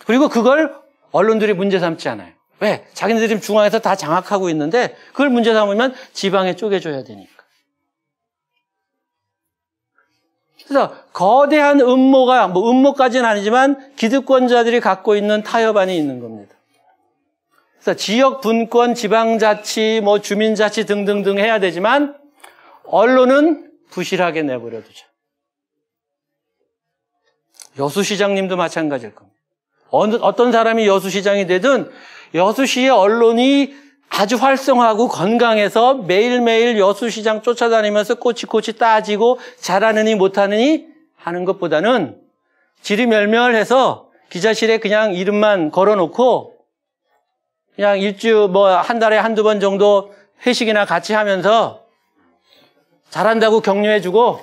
그리고 그걸 언론들이 문제 삼지 않아요. 왜? 자기네들이 지금 중앙에서 다 장악하고 있는데 그걸 문제 삼으면 지방에 쪼개줘야 되니까. 그래서 거대한 음모가, 뭐 음모까지는 아니지만 기득권자들이 갖고 있는 타협안이 있는 겁니다. 그래서 지역 분권, 지방자치, 뭐 주민자치 등등등 해야 되지만 언론은 부실하게 내버려 두자. 여수시장님도 마찬가지일 겁니다. 어떤 사람이 여수시장이 되든 여수시의 언론이 아주 활성화하고 건강해서 매일매일 여수시장 쫓아다니면서 꼬치꼬치 따지고 잘하느니 못하느니 하는 것보다는 지리멸멸해서 기자실에 그냥 이름만 걸어놓고 그냥 일주 뭐 한 달에 한두 번 정도 회식이나 같이 하면서 잘한다고 격려해주고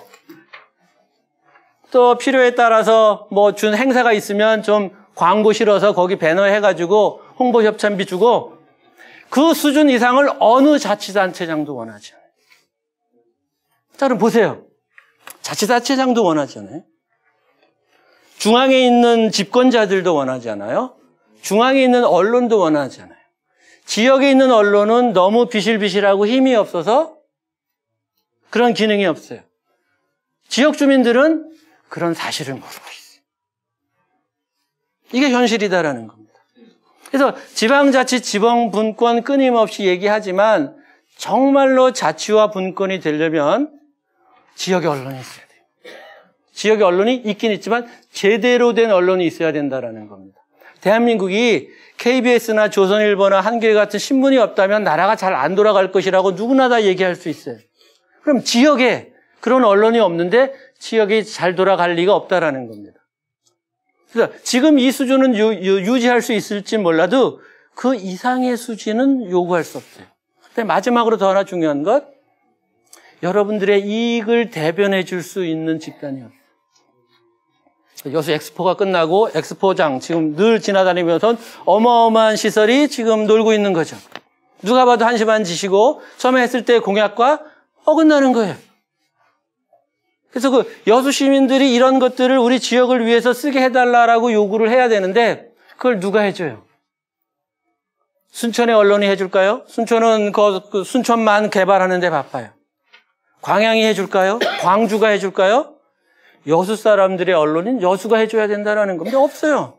또 필요에 따라서 뭐 준 행사가 있으면 좀 광고 실어서 거기 배너 해가지고 홍보 협찬비 주고 그 수준 이상을 어느 자치단체장도 원하지 않아요. 자, 그럼 보세요. 자치단체장도 원하지 않아요. 중앙에 있는 집권자들도 원하지 않아요. 중앙에 있는 언론도 원하지 않아요. 지역에 있는 언론은 너무 비실비실하고 힘이 없어서 그런 기능이 없어요. 지역 주민들은 그런 사실을 모르고 있어요. 이게 현실이다라는 겁니다. 그래서 지방자치, 지방분권 끊임없이 얘기하지만 정말로 자치와 분권이 되려면 지역의 언론이 있어야 돼요. 지역의 언론이 있긴 있지만 제대로 된 언론이 있어야 된다라는 겁니다. 대한민국이 KBS나 조선일보나 한겨레 같은 신문이 없다면 나라가 잘 안 돌아갈 것이라고 누구나 다 얘기할 수 있어요. 그럼 지역에 그런 언론이 없는데 지역이 잘 돌아갈 리가 없다라는 겁니다. 그래서 지금 이 수준은 유지할 수 있을지 몰라도 그 이상의 수준은 요구할 수 없어요. 근데 마지막으로 더 하나 중요한 것, 여러분들의 이익을 대변해 줄 수 있는 집단이 없어요. 여수 엑스포가 끝나고 엑스포장 지금 늘 지나다니면서 어마어마한 시설이 지금 놀고 있는 거죠. 누가 봐도 한심한 짓이고 처음에 했을 때 공약과 어긋나는 거예요. 그래서 그 여수 시민들이 이런 것들을 우리 지역을 위해서 쓰게 해달라고 요구를 해야 되는데 그걸 누가 해줘요? 순천의 언론이 해줄까요? 순천은 그 순천만 개발하는 데 바빠요. 광양이 해줄까요? 광주가 해줄까요? 여수 사람들의 언론인 여수가 해줘야 된다는 겁니다. 없어요.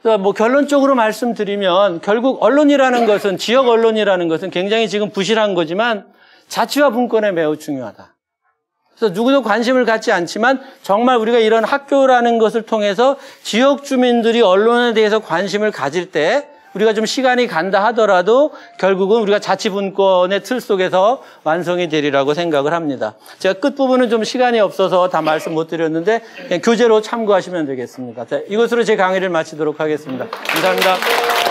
그래서 뭐 결론적으로 말씀드리면 결국 언론이라는 것은, 지역 언론이라는 것은 굉장히 지금 부실한 거지만 자치와 분권에 매우 중요하다. 그래서 누구도 관심을 갖지 않지만 정말 우리가 이런 학교라는 것을 통해서 지역 주민들이 언론에 대해서 관심을 가질 때 우리가 좀 시간이 간다 하더라도 결국은 우리가 자치분권의 틀 속에서 완성이 되리라고 생각을 합니다. 제가 끝부분은 좀 시간이 없어서 다 말씀 못 드렸는데 그냥 교재로 참고하시면 되겠습니다. 자, 이것으로 제 강의를 마치도록 하겠습니다. 감사합니다.